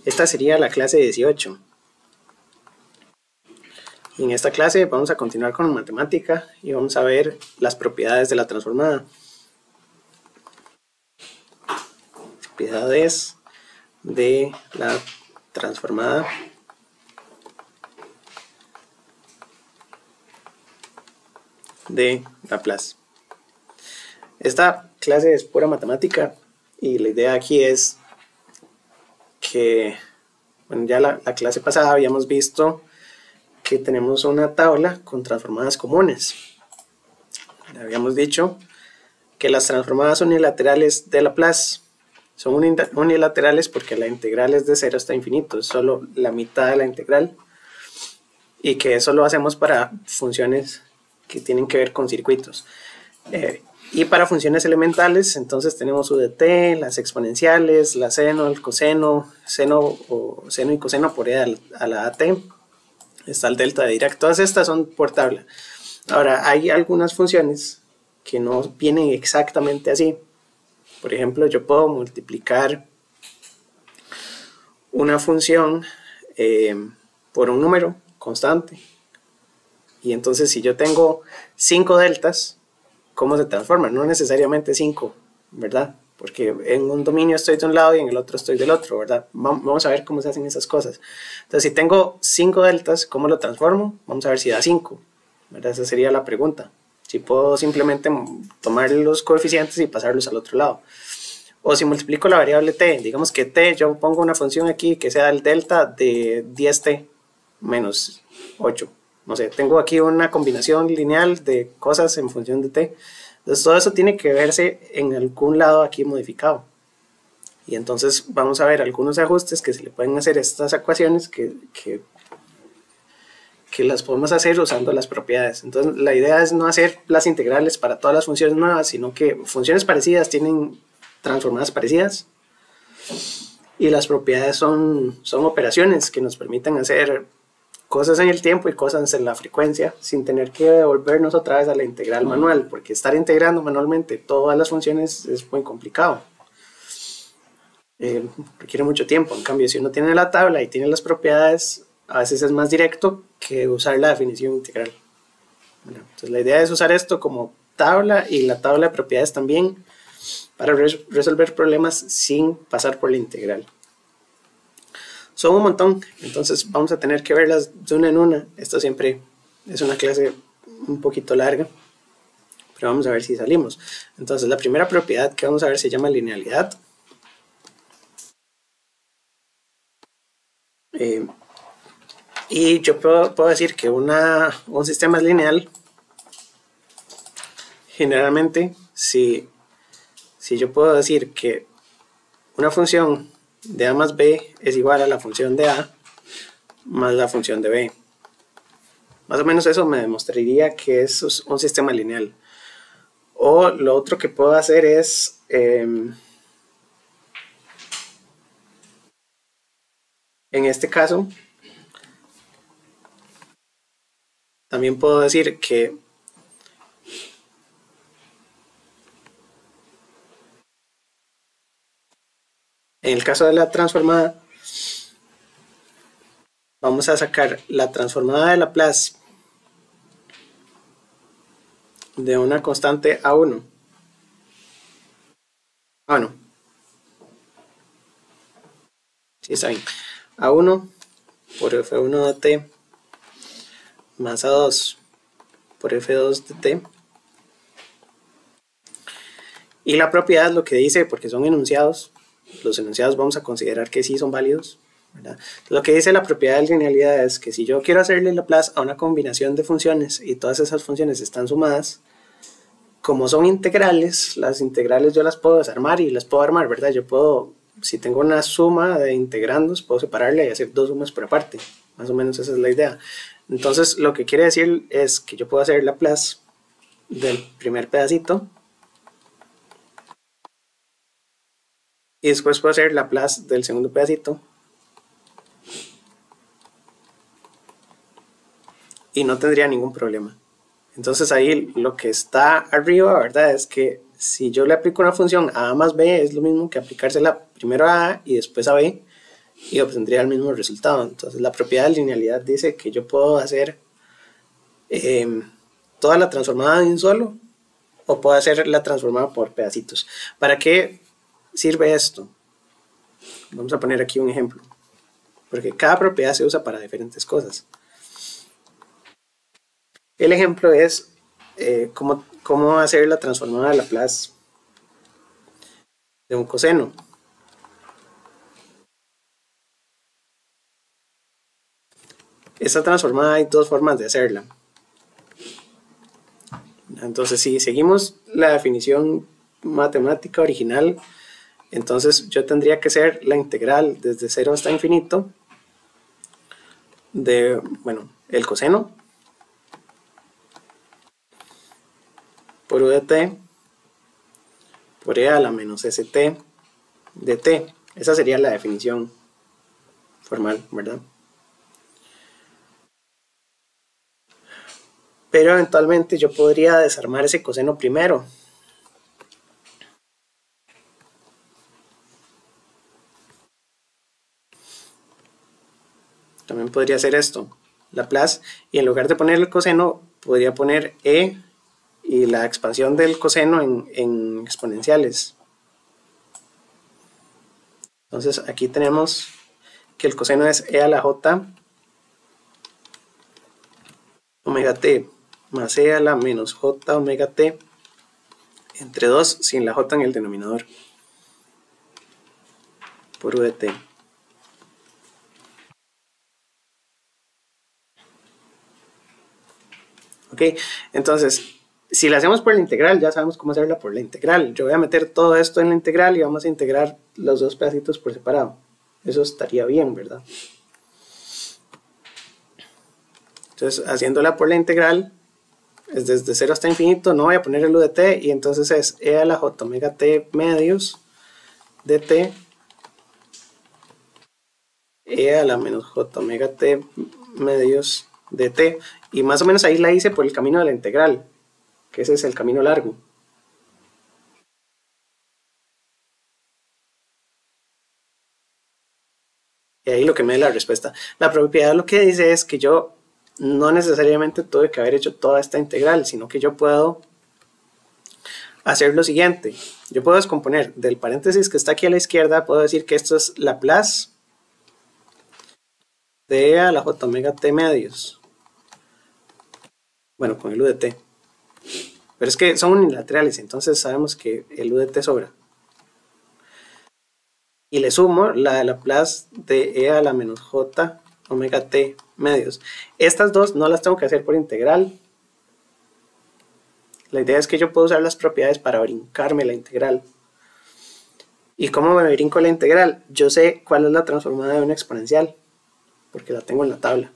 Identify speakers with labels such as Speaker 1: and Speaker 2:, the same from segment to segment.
Speaker 1: Esta sería la clase 18. En esta clase vamos a continuar con matemática y vamos a ver las propiedades de la transformada. Propiedades de la transformada de Laplace. Esta clase es pura matemática y la idea aquí es que, bueno, ya la clase pasada habíamos visto que tenemos una tabla con transformadas comunes. Habíamos dicho que las transformadas unilaterales de Laplace son unilaterales porque la integral es de 0 hasta infinito, es solo la mitad de la integral, y que eso lo hacemos para funciones que tienen que ver con circuitos. Y para funciones elementales, entonces tenemos u de t, las exponenciales, la seno, el coseno, seno y coseno por e a la at, está el delta de Dirac. Todas estas son por tabla. Ahora, hay algunas funciones que no vienen exactamente así. Por ejemplo, yo puedo multiplicar una función por un número constante. Y entonces, si yo tengo 5 deltas, ¿cómo se transforma? No necesariamente 5, ¿verdad? Porque en un dominio estoy de un lado y en el otro estoy del otro, ¿verdad? Vamos a ver cómo se hacen esas cosas. Entonces, si tengo 5 deltas, ¿cómo lo transformo? Vamos a ver si da 5, ¿verdad? Esa sería la pregunta. Si puedo simplemente tomar los coeficientes y pasarlos al otro lado. O si multiplico la variable t, digamos que t, yo pongo una función aquí que sea el delta de 10t menos 8. No sé, tengo aquí una combinación lineal de cosas en función de t. Entonces todo eso tiene que verse en algún lado aquí modificado. Y entonces vamos a ver algunos ajustes que se le pueden hacer a estas ecuaciones que las podemos hacer usando las propiedades. Entonces la idea es no hacer las integrales para todas las funciones nuevas, sino que funciones parecidas tienen transformadas parecidas. Y las propiedades son operaciones que nos permiten hacer cosas en el tiempo y cosas en la frecuencia sin tener que devolvernos otra vez a la integral manual, porque estar integrando manualmente todas las funciones es muy complicado. Requiere mucho tiempo. En cambio, si uno tiene la tabla y tiene las propiedades, a veces es más directo que usar la definición integral. Bueno, entonces la idea es usar esto como tabla y la tabla de propiedades también para resolver problemas sin pasar por la integral. Son un montón, entonces vamos a tener que verlas de una en una. Esto siempre es una clase un poquito larga, pero vamos a ver si salimos. Entonces la primera propiedad que vamos a ver se llama linealidad. Y yo puedo decir que un sistema es lineal generalmente si yo puedo decir que una función de a más b es igual a la función de a más la función de b. Más o menos eso me demostraría que es un sistema lineal. O lo otro que puedo hacer es en este caso también puedo decir que en el caso de la transformada, vamos a sacar la transformada de Laplace de una constante A1. No. Sí, está bien. A1 por F1 de t más A2 por F2 de t. Y la propiedad lo que dice, porque son enunciados, los enunciados vamos a considerar que sí son válidos, ¿verdad? Lo que dice la propiedad de linealidad es que si yo quiero hacerle Laplace a una combinación de funciones y todas esas funciones están sumadas, como son integrales, las integrales yo las puedo desarmar y las puedo armar, ¿verdad? Yo puedo, si tengo una suma de integrandos, puedo separarla y hacer dos sumas por aparte. Más o menos esa es la idea. Entonces lo que quiere decir es que yo puedo hacer Laplace del primer pedacito y después puedo hacer Laplace del segundo pedacito y no tendría ningún problema. Entonces ahí lo que está arriba, ¿verdad? Es que si yo le aplico una función a más b es lo mismo que aplicársela primero a y después a b, y obtendría el mismo resultado. Entonces la propiedad de linealidad dice que yo puedo hacer toda la transformada de un solo, o puedo hacer la transformada por pedacitos. ¿Para qué sirve esto? Vamos a poner aquí un ejemplo, porque cada propiedad se usa para diferentes cosas. El ejemplo es cómo hacer la transformada de Laplace de un coseno. Esta transformada hay dos formas de hacerla. Entonces, si seguimos la definición matemática original, entonces yo tendría que hacer la integral desde 0 hasta infinito de, bueno, el coseno por u de t por e a la menos st de t. Esa sería la definición formal, ¿verdad? Pero eventualmente yo podría desarmar ese coseno primero. También podría hacer esto, Laplace, y en lugar de poner el coseno, podría poner e y la expansión del coseno en exponenciales. Entonces aquí tenemos que el coseno es e a la j omega t más e a la menos j omega t entre 2 sin la j en el denominador por u de t. Ok, entonces si la hacemos por la integral, ya sabemos cómo hacerla por la integral. Yo voy a meter todo esto en la integral y vamos a integrar los dos pedacitos por separado. Eso estaría bien, ¿verdad? Entonces, haciéndola por la integral, es desde 0 hasta infinito, no voy a poner el u de t, y entonces es e a la j omega t medios de t, e a la menos j omega t medios de t, y más o menos ahí la hice por el camino de la integral, que ese es el camino largo. Y ahí lo que me da la respuesta. La propiedad lo que dice es que yo no necesariamente tuve que haber hecho toda esta integral, sino que yo puedo hacer lo siguiente. Yo puedo descomponer del paréntesis que está aquí a la izquierda, puedo decir que esto es Laplace de e a la j omega t medios. Bueno, con el u de t. Pero es que son unilaterales, entonces sabemos que el u de t sobra. Y le sumo la de Laplace de e a la menos j omega t medios. Estas dos no las tengo que hacer por integral. La idea es que yo puedo usar las propiedades para brincarme la integral. ¿Y cómo me brinco la integral? Yo sé cuál es la transformada de una exponencial, porque la tengo en la tabla.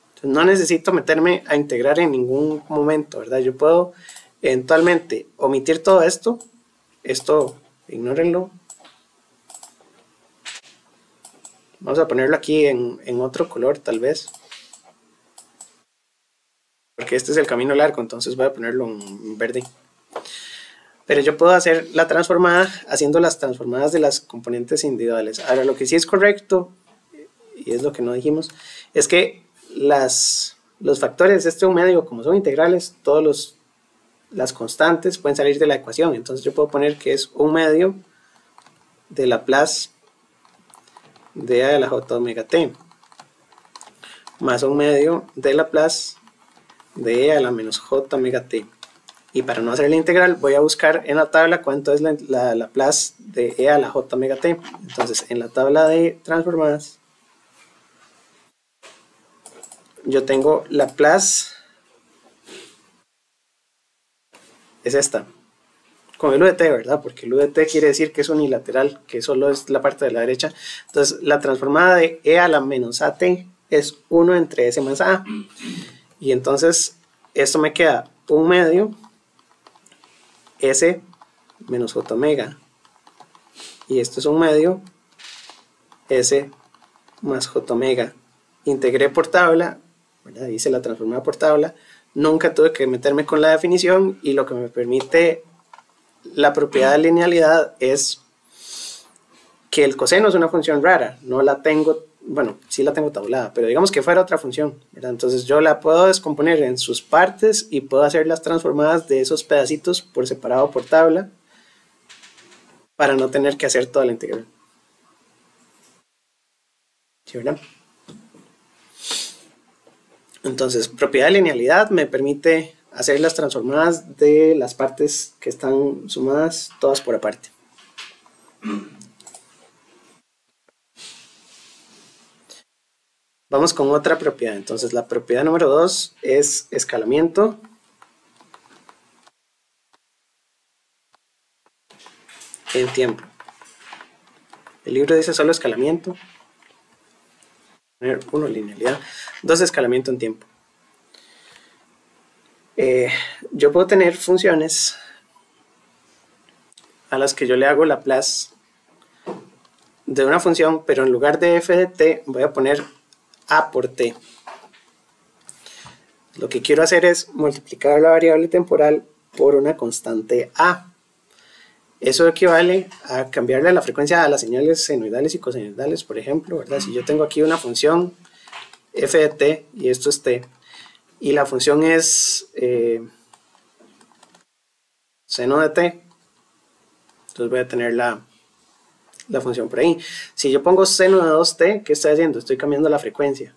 Speaker 1: Entonces no necesito meterme a integrar en ningún momento, ¿verdad? Yo puedo eventualmente omitir todo esto. Esto, ignórenlo. Vamos a ponerlo aquí en otro color, tal vez. Porque este es el camino largo, entonces voy a ponerlo en verde. Pero yo puedo hacer la transformada haciendo las transformadas de las componentes individuales. Ahora, lo que sí es correcto, y es lo que no dijimos, es que los factores de este un medio, como son integrales, las constantes pueden salir de la ecuación. Entonces yo puedo poner que es un medio de Laplace de a la j omega t más un medio de Laplace de e a la menos j omega t. Y para no hacer la integral voy a buscar en la tabla cuánto es la Laplace de e a la j omega t. Entonces en la tabla de transformadas yo tengo Laplace, es esta, con el u de t, ¿verdad? Porque el u de t quiere decir que es unilateral, que solo es la parte de la derecha. Entonces la transformada de e a la menos at es 1 entre s más a. Y entonces esto me queda un medio s menos j omega. Y esto es un medio s más j omega. Integré por tabla, ¿verdad? Hice la transformada por tabla. Nunca tuve que meterme con la definición, y lo que me permite la propiedad de linealidad es que el coseno es una función rara, no la tengo, bueno, sí la tengo tabulada, pero digamos que fuera otra función, ¿verdad? Entonces yo la puedo descomponer en sus partes y puedo hacer las transformadas de esos pedacitos por separado por tabla para no tener que hacer toda la integral. ¿Sí, verdad? Entonces, propiedad de linealidad me permite hacer las transformadas de las partes que están sumadas todas por aparte. Vamos con otra propiedad. Entonces, la propiedad número 2 es escalamiento. En tiempo. El libro dice solo escalamiento. 1, linealidad. 2, escalamiento en tiempo. Yo puedo tener funciones a las que yo le hago Laplace de una función, pero en lugar de f de t voy a poner a por t. Lo que quiero hacer es multiplicar la variable temporal por una constante a. Eso equivale a cambiarle la frecuencia a las señales senoidales y cosenoidales, por ejemplo, ¿verdad? Si yo tengo aquí una función f de t y esto es t, y la función es seno de t, entonces voy a tener la función por ahí. Si yo pongo seno de 2t, ¿qué estoy haciendo? Estoy cambiando la frecuencia,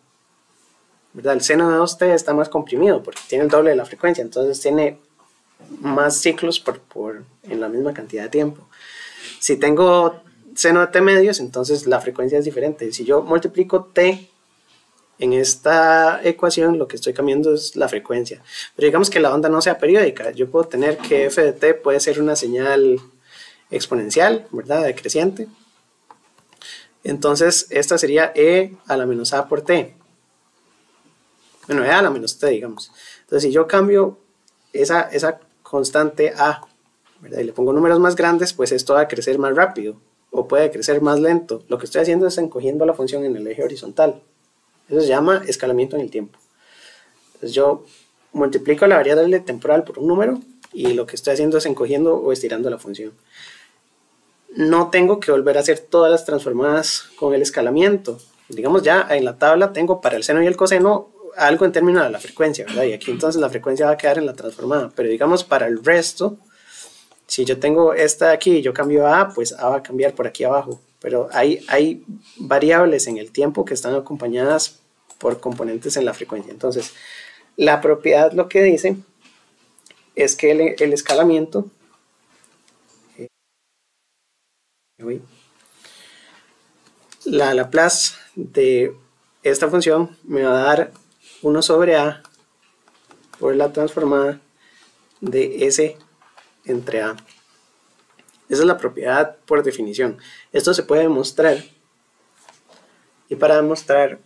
Speaker 1: ¿verdad? El seno de 2t está más comprimido porque tiene el doble de la frecuencia, entonces tiene más ciclos en la misma cantidad de tiempo. Si tengo seno de t medios, entonces la frecuencia es diferente. Si yo multiplico t en esta ecuación, lo que estoy cambiando es la frecuencia. Pero digamos que la onda no sea periódica. Yo puedo tener que f de t puede ser una señal exponencial, ¿verdad? Decreciente. Entonces esta sería e a la menos a por t. Bueno, e a la menos t, digamos. Entonces si yo cambio esa constante a, ¿verdad? Y le pongo números más grandes, pues esto va a crecer más rápido o puede crecer más lento. Lo que estoy haciendo es encogiendo la función en el eje horizontal. Eso se llama escalamiento en el tiempo. Entonces yo multiplico la variable temporal por un número y lo que estoy haciendo es encogiendo o estirando la función. No tengo que volver a hacer todas las transformadas con el escalamiento. Digamos, ya en la tabla tengo para el seno y el coseno algo en términos de la frecuencia, ¿verdad? Y aquí entonces la frecuencia va a quedar en la transformada. Pero digamos, para el resto, si yo tengo esta de aquí y yo cambio a, pues a va a cambiar por aquí abajo. Pero hay variables en el tiempo que están acompañadas por componentes en la frecuencia. Entonces, la propiedad lo que dice es que el escalamiento la Laplace de esta función me va a dar 1 sobre a por la transformada de s entre a. Esa es la propiedad por definición. Esto se puede demostrar, y para demostrar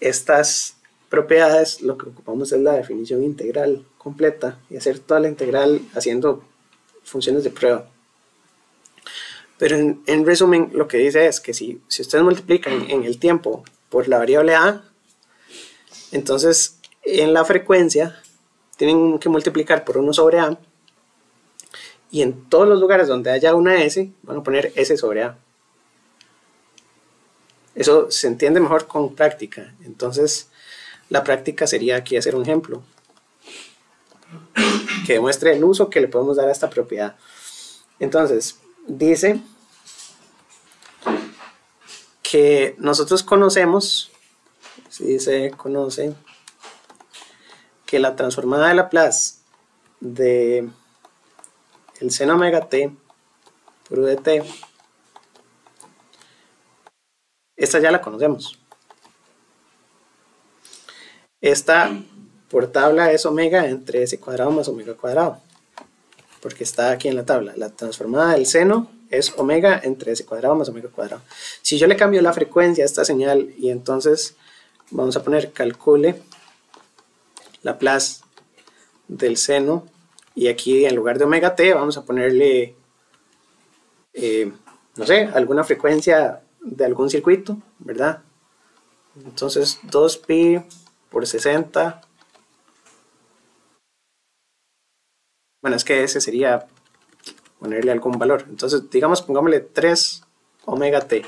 Speaker 1: estas propiedades lo que ocupamos es la definición integral completa y hacer toda la integral haciendo funciones de prueba. Pero en resumen lo que dice es que si ustedes multiplican en el tiempo por la variable a, entonces en la frecuencia tienen que multiplicar por 1 sobre a, y en todos los lugares donde haya una s van a poner s sobre a. Eso se entiende mejor con práctica. Entonces la práctica sería aquí hacer un ejemplo que demuestre el uso que le podemos dar a esta propiedad. Entonces dice que nosotros conocemos, si se conoce, que la transformada de Laplace de el seno omega t por u de t, esta ya la conocemos. Esta por tabla es omega entre s cuadrado más omega cuadrado, porque está aquí en la tabla. La transformada del seno es omega entre s cuadrado más omega cuadrado. Si yo le cambio la frecuencia a esta señal y entonces vamos a poner calcule Laplace del seno, y aquí en lugar de omega t vamos a ponerle no sé, alguna frecuencia de algún circuito, ¿verdad? Entonces 2pi por 60. Bueno, es que ese sería ponerle algún valor. Entonces digamos, pongámosle 3 omega t,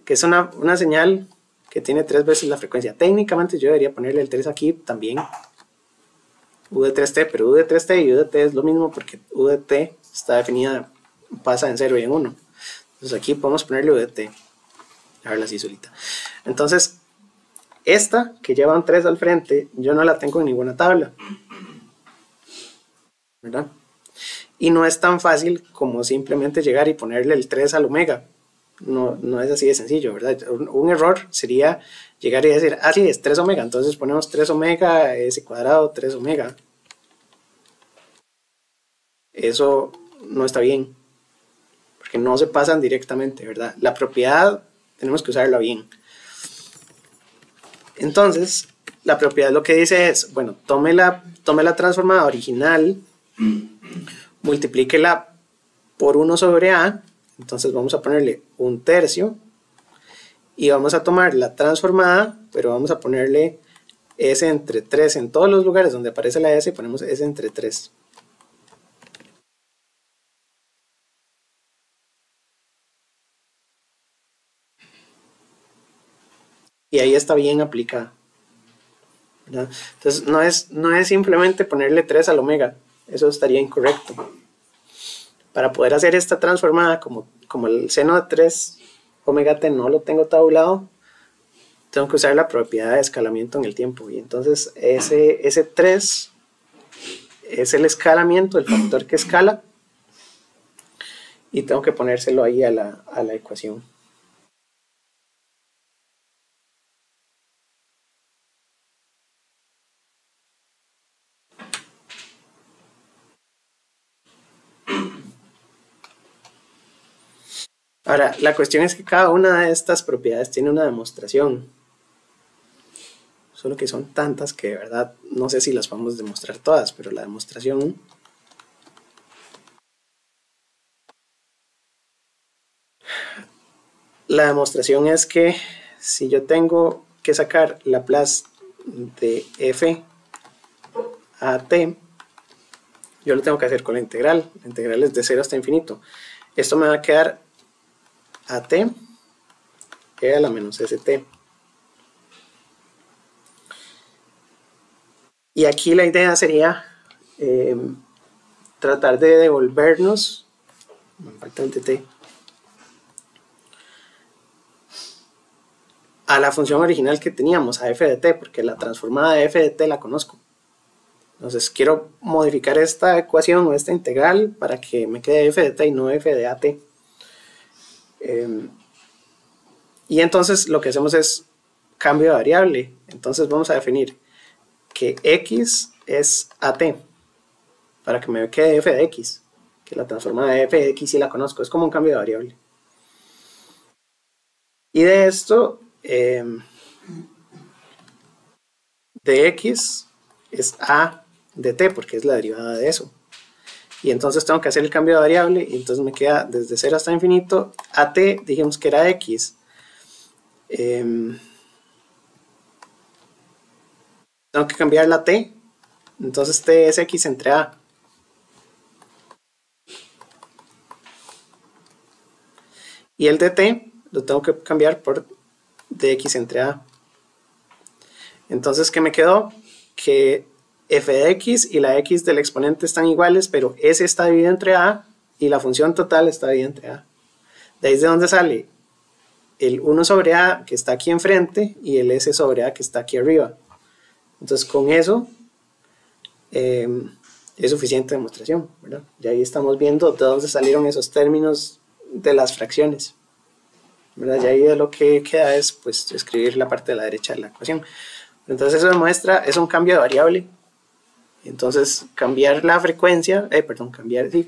Speaker 1: que es una señal que tiene 3 veces la frecuencia. Técnicamente yo debería ponerle el 3 aquí también, u de 3t, pero u de 3t y u de t es lo mismo porque u de t está definida, pasa en 0 y en 1. Entonces aquí podemos ponerle u de t, a verla así solita. Entonces, esta que lleva un 3 al frente, yo no la tengo en ninguna tabla, ¿verdad? Y no es tan fácil como simplemente llegar y ponerle el 3 al omega. No es así de sencillo, ¿verdad? Un error sería llegar y decir, ah, sí, es 3 omega, entonces ponemos 3 omega, s cuadrado, 3 omega. Eso no está bien, porque no se pasan directamente, ¿verdad? La propiedad tenemos que usarla bien. Entonces, la propiedad lo que dice es, bueno, tome la transformada original, multiplíquela por 1 sobre a, entonces vamos a ponerle 1/3 y vamos a tomar la transformada, pero vamos a ponerle s entre 3 en todos los lugares donde aparece la s, ponemos s entre 3. Y ahí está bien aplicada, ¿verdad? Entonces no es simplemente ponerle 3 al omega, eso estaría incorrecto. Para poder hacer esta transformada, como el seno de 3 omega t no lo tengo tabulado, tengo que usar la propiedad de escalamiento en el tiempo. Y entonces ese 3 es el escalamiento, el factor que escala, y tengo que ponérselo ahí a la ecuación. Ahora, la cuestión es que cada una de estas propiedades tiene una demostración. Solo que son tantas que de verdad no sé si las vamos a demostrar todas, pero la demostración es que si yo tengo que sacar Laplace de f a t, yo lo tengo que hacer con la integral. La integral es de 0 hasta infinito. Esto me va a quedar a t e a la menos st. Y aquí la idea sería tratar de devolvernos, me falta el dt, a la función original que teníamos, a f de t, porque la transformada de f de t la conozco. Entonces quiero modificar esta ecuación o esta integral para que me quede f de t y no f de at. Y entonces lo que hacemos es cambio de variable. Entonces vamos a definir que x es at para que me quede f de x, que la transformada de f de x sí la conozco, es como un cambio de variable. Y de esto, de x es a de t, porque es la derivada de eso. Y entonces tengo que hacer el cambio de variable, y entonces me queda desde 0 hasta infinito, at dijimos que era x. Tengo que cambiar la t, entonces t es x entre a. Y el dt lo tengo que cambiar por dx entre a. Entonces, ¿qué me quedó? Que f de x y la x del exponente están iguales, pero s está dividido entre a y la función total está dividida entre a. De ahí es de donde sale el 1 sobre a que está aquí enfrente y el s sobre a que está aquí arriba. Entonces, con eso es suficiente demostración, ¿verdad? Y ahí estamos viendo de dónde salieron esos términos de las fracciones, ¿verdad? Y ahí lo que queda es pues escribir la parte de la derecha de la ecuación. Entonces eso demuestra, es un cambio de variable. Entonces cambiar la frecuencia,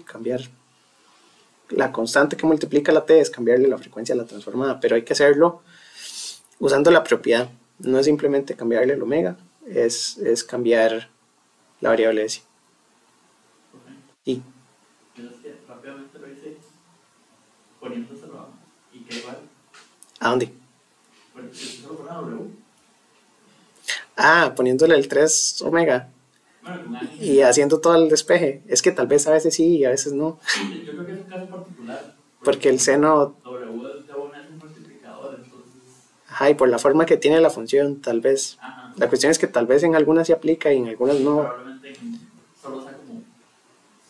Speaker 1: cambiar la constante que multiplica la t es cambiarle la frecuencia a la transformada, pero hay que hacerlo usando la propiedad. No es simplemente cambiarle el omega, es cambiar la variable s. Sí.
Speaker 2: Rápidamente lo hice poniéndoselo y qué igual.
Speaker 1: ¿A dónde?
Speaker 2: W.
Speaker 1: Ah, poniéndole el 3 omega.
Speaker 2: Bueno,
Speaker 1: y haciendo todo el despeje. Es que tal vez a veces sí y a veces no.
Speaker 2: Yo creo que es un caso particular.
Speaker 1: Porque el seno...
Speaker 2: W es de
Speaker 1: Ajá, y por la forma que tiene la función, tal vez.
Speaker 2: Ajá.
Speaker 1: La cuestión es que tal vez en algunas se aplica y en algunas no.
Speaker 2: Probablemente solo sea como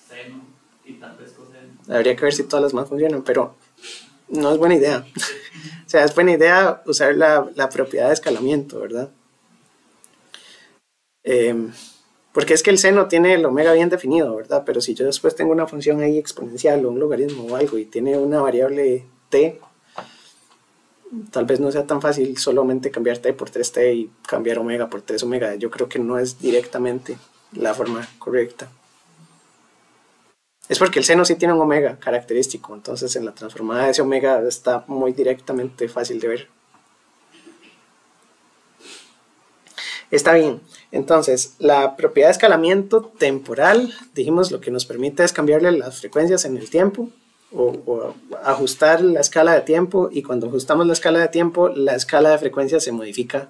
Speaker 2: seno y tal vez coseno.
Speaker 1: Habría que ver si todas las más funcionan, pero no es buena idea. O sea, es buena idea usar la propiedad de escalamiento, ¿verdad? Porque es que el seno tiene el omega bien definido, ¿verdad? Pero si yo después tengo una función ahí exponencial o un logaritmo o algo y tiene una variable t, tal vez no sea tan fácil solamente cambiar t por 3t y cambiar omega por 3 omega. Yo creo que no es directamente la forma correcta. Es porque el seno sí tiene un omega característico, entonces en la transformada de ese omega está muy directamente fácil de ver. Está bien, entonces la propiedad de escalamiento temporal, dijimos, lo que nos permite es cambiarle las frecuencias en el tiempo o ajustar la escala de tiempo, y cuando ajustamos la escala de tiempo, la escala de frecuencia se modifica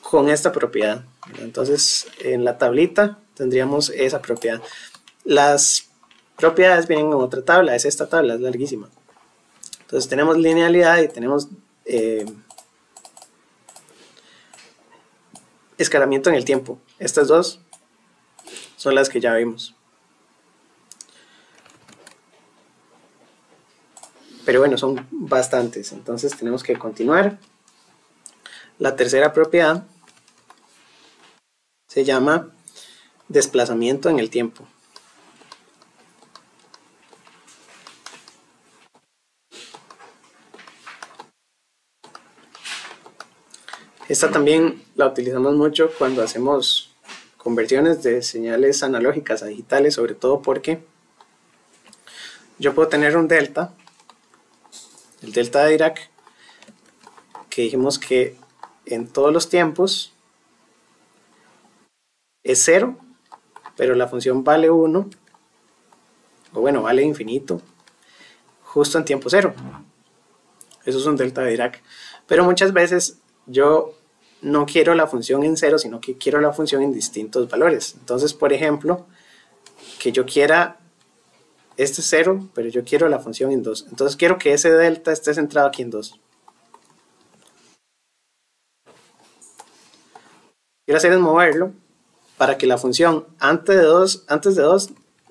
Speaker 1: con esta propiedad. Entonces en la tablita tendríamos esa propiedad. Las propiedades vienen en otra tabla, es esta tabla, es larguísima. Entonces tenemos linealidad y tenemos escalamiento en el tiempo. Estas dos son las que ya vimos. Pero bueno, son bastantes, entonces tenemos que continuar. La tercera propiedad se llama desplazamiento en el tiempo. Esta también la utilizamos mucho cuando hacemos conversiones de señales analógicas a digitales, sobre todo porque yo puedo tener un delta, el delta de Dirac, que dijimos que en todos los tiempos es 0, pero la función vale 1, o bueno, vale infinito, justo en tiempo 0. Eso es un delta de Dirac. Pero muchas veces yo no quiero la función en 0, sino que quiero la función en distintos valores. Entonces, por ejemplo, que yo quiera este 0, pero yo quiero la función en 2. Entonces quiero que ese delta esté centrado aquí en 2. Lo que quiero hacer es moverlo para que la función antes de 2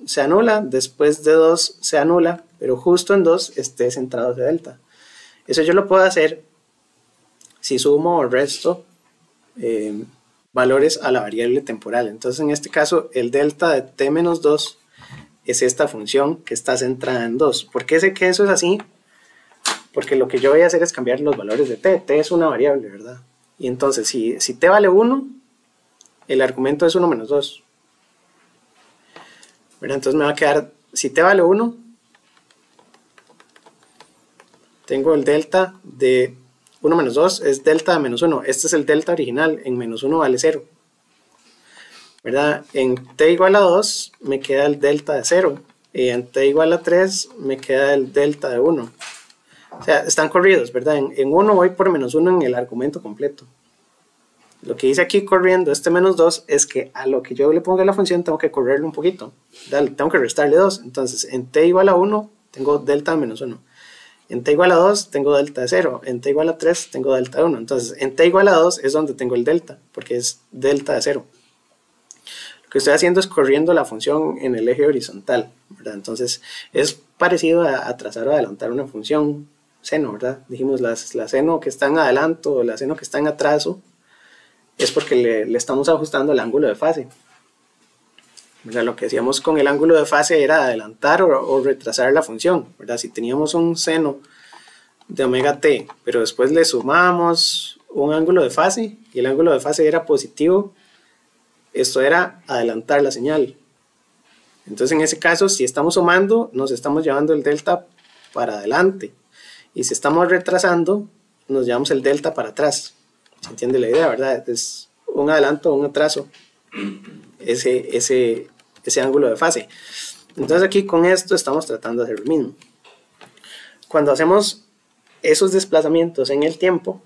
Speaker 1: se anula, después de 2 se anula, pero justo en 2 esté centrado ese delta. Eso yo lo puedo hacer si sumo o resto valores a la variable temporal. Entonces en este caso el delta de t-2 es esta función que está centrada en 2. ¿Por qué sé que eso es así? Porque lo que yo voy a hacer es cambiar los valores de t. T es una variable, ¿verdad? Y entonces si t vale 1, el argumento es 1 menos 2. ¿Verdad? Entonces me va a quedar, si t vale 1, tengo el delta de 1 menos 2 es delta de menos 1. Este es el delta original, en menos 1 vale 0. ¿Verdad? En t igual a 2 me queda el delta de 0. Y en t igual a 3 me queda el delta de 1. O sea, están corridos, ¿verdad? En 1 voy por menos 1 en el argumento completo. Lo que dice aquí corriendo este menos 2 es que a lo que yo le ponga la función tengo que correrle un poquito. Tengo que restarle 2. Entonces en t igual a 1 tengo delta de menos 1. En t igual a 2 tengo delta de 0, en t igual a 3 tengo delta de 1. Entonces en t igual a 2 es donde tengo el delta, porque es delta de 0. Lo que estoy haciendo es corriendo la función en el eje horizontal, ¿verdad? Entonces es parecido a trazar o adelantar una función seno, ¿verdad? Dijimos la seno que está en adelanto o la seno que está en atraso es porque le estamos ajustando el ángulo de fase. ¿Verdad? Lo que hacíamos con el ángulo de fase era adelantar o retrasar la función, ¿verdad? Si teníamos un seno de omega t, pero después le sumamos un ángulo de fase y el ángulo de fase era positivo, esto era adelantar la señal. Entonces en ese caso, si estamos sumando, nos estamos llevando el delta para adelante, y si estamos retrasando, nos llevamos el delta para atrás. ¿Se entiende la idea, verdad? Es un adelanto o un atraso, ese ángulo de fase. Entonces aquí con esto estamos tratando de hacer lo mismo. Cuando hacemos esos desplazamientos en el tiempo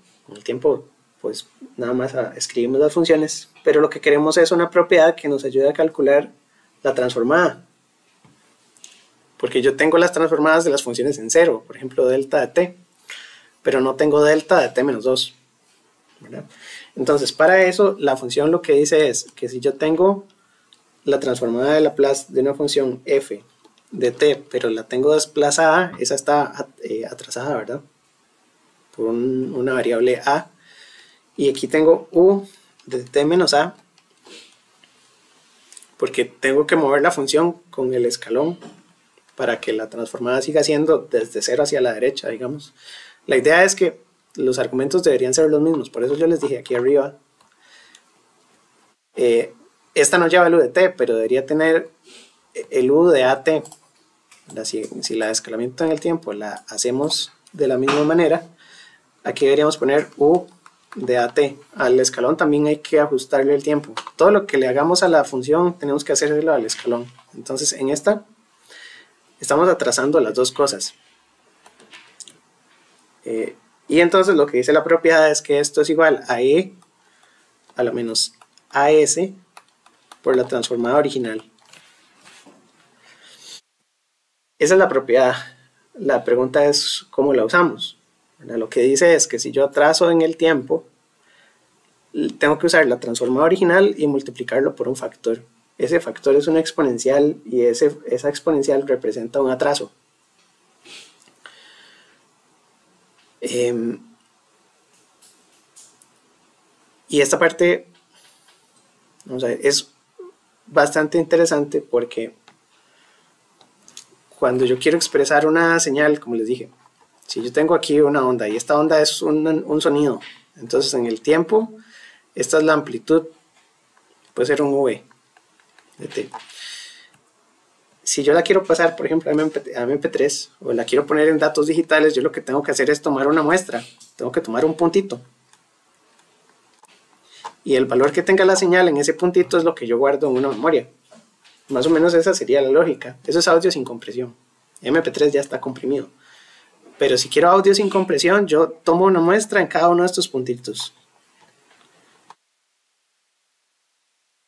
Speaker 1: pues nada más escribimos las funciones, pero lo que queremos es una propiedad que nos ayude a calcular la transformada, porque yo tengo las transformadas de las funciones en 0, por ejemplo delta de t. pero no tengo delta de t menos 2, ¿verdad? Entonces, para eso, la función lo que dice es que si yo tengo la transformada de Laplace de una función f de t, pero la tengo desplazada, esa está atrasada, ¿verdad? Por una variable a, y aquí tengo u de t menos a, porque tengo que mover la función con el escalón para que la transformada siga siendo desde 0 hacia la derecha, digamos. La idea es que los argumentos deberían ser los mismos, por eso yo les dije aquí arriba, esta no lleva el u de t, pero debería tener el u de at. Si la escalamiento en el tiempo la hacemos de la misma manera, aquí deberíamos poner u de at. Al escalón también hay que ajustarle el tiempo. Todo lo que le hagamos a la función tenemos que hacerlo al escalón. Entonces en esta estamos atrasando las dos cosas. Y entonces lo que dice la propiedad es que esto es igual a e a la menos as por la transformada original. Esa es la propiedad. La pregunta es cómo la usamos. Lo que dice es que si yo atraso en el tiempo, tengo que usar la transformada original y multiplicarlo por un factor. Ese factor es una exponencial y esa exponencial representa un atraso. Y esta parte, vamos a ver, es bastante interesante porque cuando yo quiero expresar una señal, como les dije, si yo tengo aquí una onda y esta onda es un sonido, entonces en el tiempo, esta es la amplitud, puede ser un v de t. Si yo la quiero pasar, por ejemplo, a MP3 o la quiero poner en datos digitales, yo lo que tengo que hacer es tomar una muestra, tengo que tomar un puntito. Y el valor que tenga la señal en ese puntito es lo que yo guardo en una memoria. Más o menos esa sería la lógica. Eso es audio sin compresión. MP3 ya está comprimido. Pero si quiero audio sin compresión, yo tomo una muestra en cada uno de estos puntitos.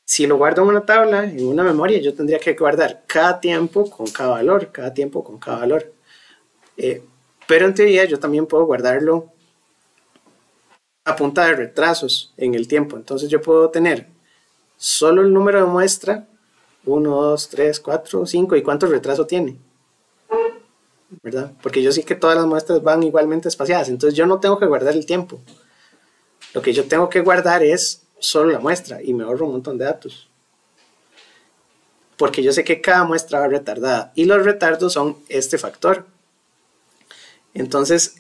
Speaker 1: Si lo guardo en una tabla, en una memoria, yo tendría que guardar cada tiempo con cada valor, cada tiempo con cada valor. Pero en teoría yo también puedo guardarlo a punta de retrasos en el tiempo. Entonces yo puedo tener solo el número de muestra, 1, 2, 3, 4, 5, y cuánto retraso tiene, ¿verdad? Porque yo sé que todas las muestras van igualmente espaciadas, entonces yo no tengo que guardar el tiempo. Lo que yo tengo que guardar es solo la muestra y me ahorro un montón de datos. Porque yo sé que cada muestra va retardada y los retardos son este factor. Entonces,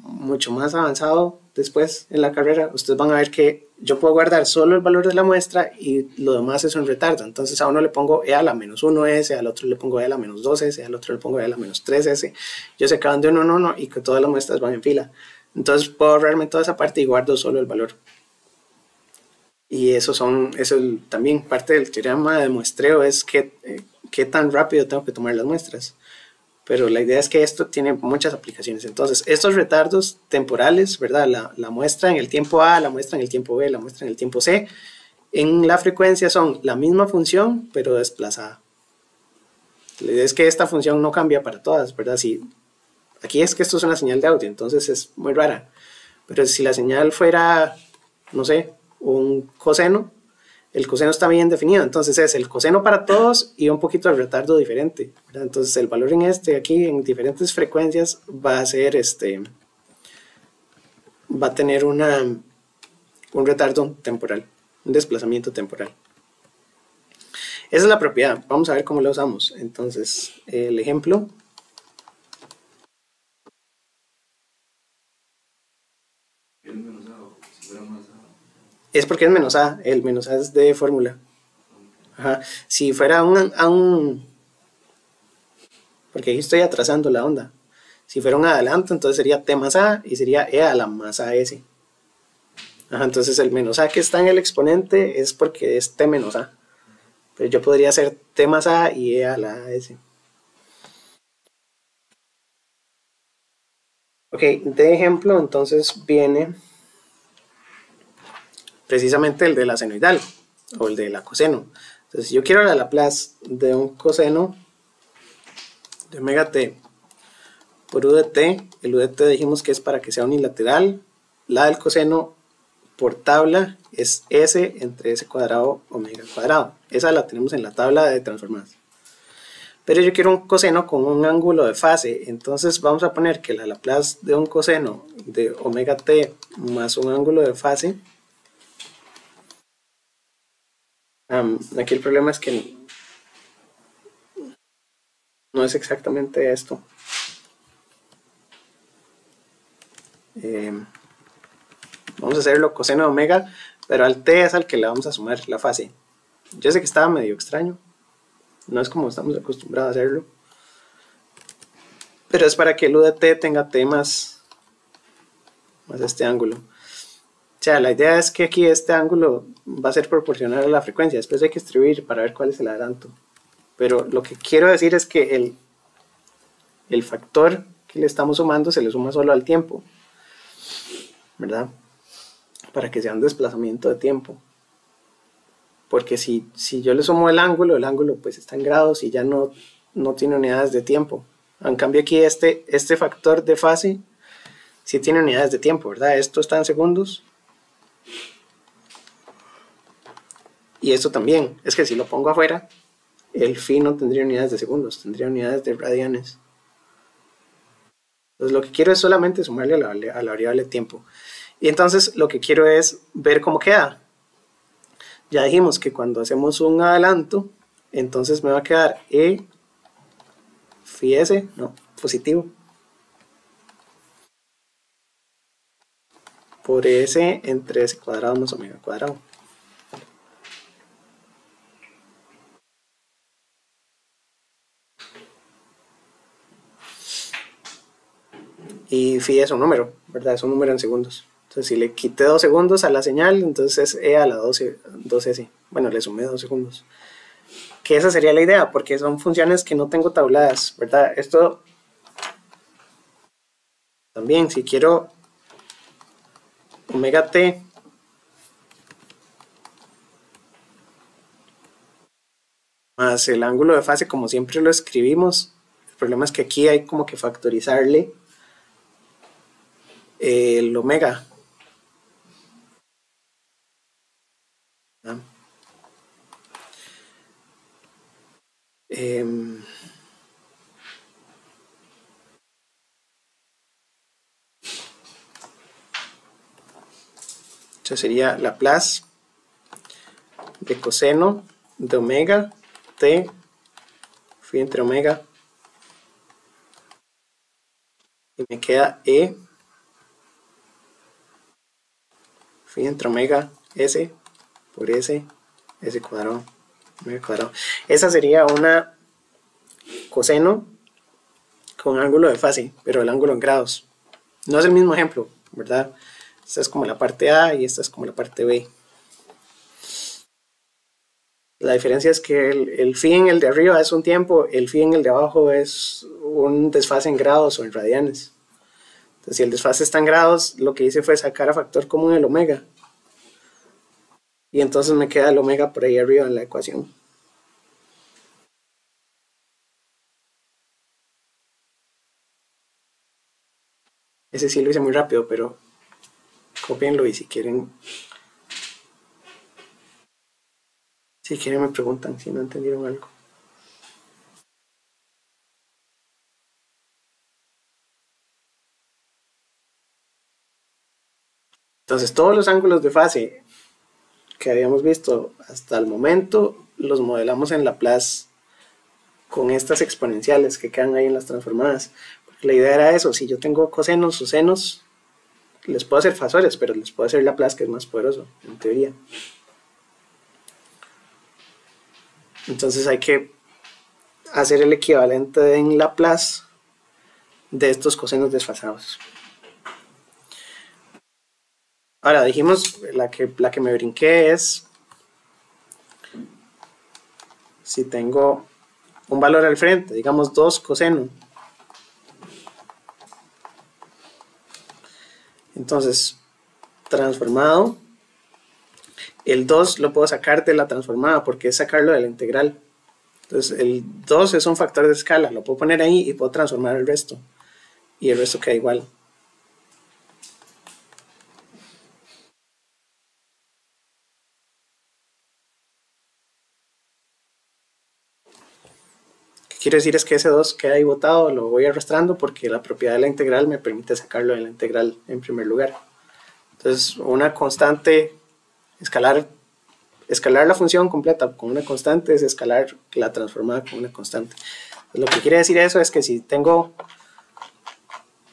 Speaker 1: mucho más avanzado después en la carrera, ustedes van a ver que yo puedo guardar solo el valor de la muestra y lo demás es un retardo. Entonces a uno le pongo e a la menos 1s, al otro le pongo e a la menos 2s, al otro le pongo e a la menos 3s. Yo sé que van de uno en uno y que todas las muestras van en fila. Entonces puedo ahorrarme toda esa parte y guardo solo el valor. Y eso también parte del teorema de muestreo, es qué tan rápido tengo que tomar las muestras. Pero la idea es que esto tiene muchas aplicaciones. Entonces, estos retardos temporales, ¿verdad? La muestra en el tiempo A, la muestra en el tiempo B, la muestra en el tiempo C, en la frecuencia son la misma función, pero desplazada. La idea es que esta función no cambia para todas, ¿verdad? Aquí es que esto es una señal de audio, entonces es muy rara. Pero si la señal fuera, no sé, un coseno, el coseno está bien definido, entonces es el coseno para todos y un poquito de retardo diferente, ¿verdad? Entonces el valor aquí en diferentes frecuencias va a ser va a tener un retardo temporal, un desplazamiento temporal. Esa es la propiedad. Vamos a ver cómo la usamos. Entonces el ejemplo es porque es menos a, el menos a es de fórmula. Ajá. Si fuera porque aquí estoy atrasando la onda. Si fuera un adelanto, entonces sería t más a y sería e a la más as. Ajá, entonces el menos a que está en el exponente es porque es t menos a. Pero yo podría hacer t más a y e a la as. Ok, de ejemplo, entonces viene precisamente el de la senoidal o el de la coseno. Entonces, si yo quiero la Laplace de un coseno de omega t por u de t. El u de t dijimos que es para que sea unilateral. La del coseno por tabla es s entre s cuadrado omega cuadrado. Esa la tenemos en la tabla de transformadas. Pero yo quiero un coseno con un ángulo de fase. Entonces vamos a poner que la Laplace de un coseno de omega t más un ángulo de fase. Aquí el problema es que no es exactamente esto. Vamos a hacerlo coseno de omega, pero al t es al que le vamos a sumar la fase. Yo sé que estaba medio extraño, no es como estamos acostumbrados a hacerlo, pero es para que el u de t tenga t más este ángulo. O sea, la idea es que aquí este ángulo va a ser proporcional a la frecuencia. Después hay que distribuir para ver cuál es el adelanto. Pero lo que quiero decir es que el factor que le estamos sumando se le suma solo al tiempo, ¿verdad? Para que sea un desplazamiento de tiempo. Porque si yo le sumo el ángulo pues está en grados y ya no tiene unidades de tiempo. En cambio aquí este factor de fase sí tiene unidades de tiempo, ¿verdad? Esto está en segundos. Y esto también. Es que si lo pongo afuera, el phi no tendría unidades de segundos, tendría unidades de radianes. Entonces lo que quiero es solamente sumarle a la variable tiempo. Y entonces lo que quiero es ver cómo queda. Ya dijimos que cuando hacemos un adelanto, entonces me va a quedar E phi s, no, positivo, por s entre s cuadrado más omega cuadrado. Y phi es un número, ¿verdad? Es un número en segundos. Entonces si le quité 2 segundos a la señal, entonces es e a la 2s. Bueno, le sumé 2 segundos. Que esa sería la idea, porque son funciones que no tengo tabladas, ¿verdad? Esto también, si quiero omega t más el ángulo de fase, como siempre lo escribimos, el problema es que aquí hay como que factorizarle el omega. ¿Ah? Entonces sería Laplace de coseno de omega t phi entre omega, y me queda e phi entre omega s por s cuadrado omega cuadrado. Esa sería una coseno con ángulo de fase, pero el ángulo en grados. No es el mismo ejemplo, ¿verdad? Esta es como la parte A y esta es como la parte B. La diferencia es que el phi en el de arriba es un tiempo, el phi en el de abajo es un desfase en grados o en radianes. Entonces, si el desfase está en grados, lo que hice fue sacar a factor común el omega. Y entonces me queda el omega por ahí arriba en la ecuación. Ese sí lo hice muy rápido, pero cópienlo y si quieren me preguntan si no entendieron algo. Entonces todos los ángulos de fase que habíamos visto hasta el momento los modelamos en Laplace con estas exponenciales que quedan ahí en las transformadas. Porque la idea era eso, si yo tengo cosenos o senos, les puedo hacer fasores, pero les puedo hacer Laplace, que es más poderoso, en teoría. Entonces hay que hacer el equivalente en Laplace de estos cosenos desfasados. Ahora dijimos, la que me brinqué es si tengo un valor al frente, digamos 2 coseno. Entonces, transformado, el 2 lo puedo sacar de la transformada porque es sacarlo de la integral. Entonces, el 2 es un factor de escala, lo puedo poner ahí y puedo transformar el resto. y el resto queda igual. Quiero decir es que ese 2 queda ahí botado, lo voy arrastrando porque la propiedad de la integral me permite sacarlo de la integral en primer lugar. Entonces una constante, escalar la función completa con una constante es escalar la transformada con una constante. Entonces, lo que quiere decir eso es que si tengo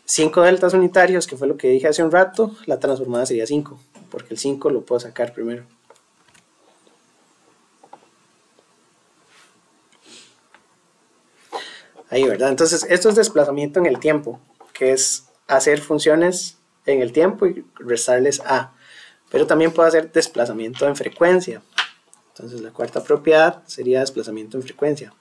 Speaker 1: 5 deltas unitarios, que fue lo que dije hace un rato, la transformada sería 5, porque el 5 lo puedo sacar primero. Ahí, ¿verdad? Entonces, esto es desplazamiento en el tiempo, que es hacer funciones en el tiempo y restarles a. Pero también puedo hacer desplazamiento en frecuencia. Entonces, la cuarta propiedad sería desplazamiento en frecuencia.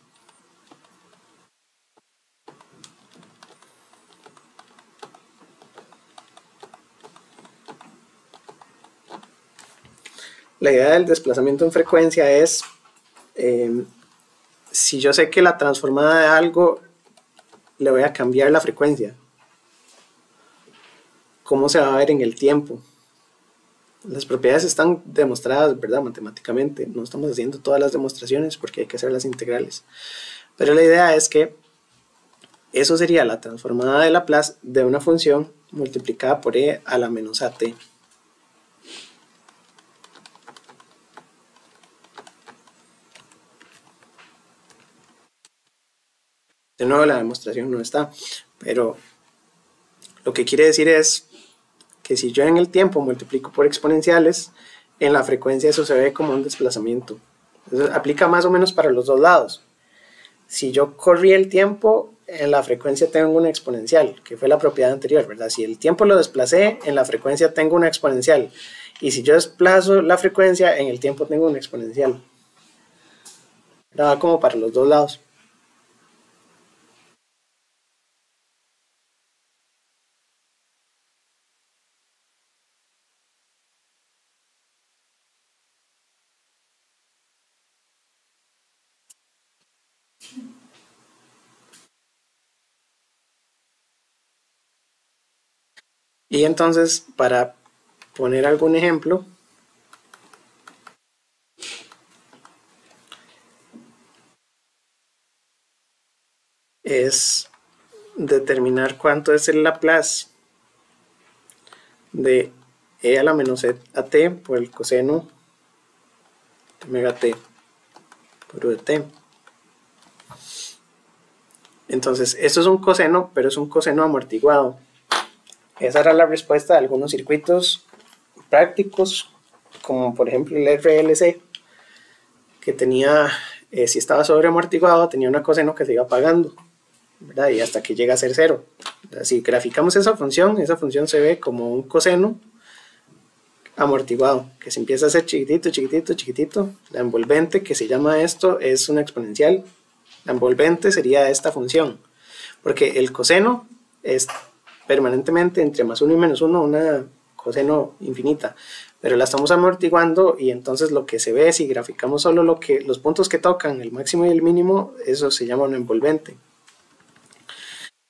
Speaker 1: La idea del desplazamiento en frecuencia es, si yo sé que la transformada de algo le voy a cambiar la frecuencia, ¿cómo se va a ver en el tiempo? Las propiedades están demostradas, ¿verdad? Matemáticamente. No estamos haciendo todas las demostraciones porque hay que hacer las integrales. Pero la idea es que eso sería la transformada de Laplace de una función multiplicada por e a la menos at. De nuevo, la demostración no está, pero lo que quiere decir es que si yo en el tiempo multiplico por exponenciales, en la frecuencia eso se ve como un desplazamiento. Entonces, aplica más o menos para los dos lados. Si yo corrí el tiempo, en la frecuencia tengo una exponencial, que fue la propiedad anterior, ¿verdad? Si el tiempo lo desplacé, en la frecuencia tengo una exponencial. Y si yo desplazo la frecuencia, en el tiempo tengo una exponencial. Va como para los dos lados. Y entonces, para poner algún ejemplo, es determinar cuánto es el Laplace de e a la menos at por el coseno de omega t por u de t. Entonces, esto es un coseno, pero es un coseno amortiguado. Esa era la respuesta de algunos circuitos prácticos, como por ejemplo el RLC, que tenía, si estaba sobreamortiguado, tenía una coseno que se iba apagando, ¿verdad? Y hasta que llega a ser 0. Si graficamos esa función se ve como un coseno amortiguado, que se empieza a hacer chiquitito, chiquitito, chiquitito. La envolvente, que se llama esto, es una exponencial. La envolvente sería esta función, porque el coseno es permanentemente entre más 1 y menos 1 una coseno infinita, pero la estamos amortiguando y entonces lo que se ve, si graficamos solo los puntos que tocan, el máximo y el mínimo, eso se llama una envolvente.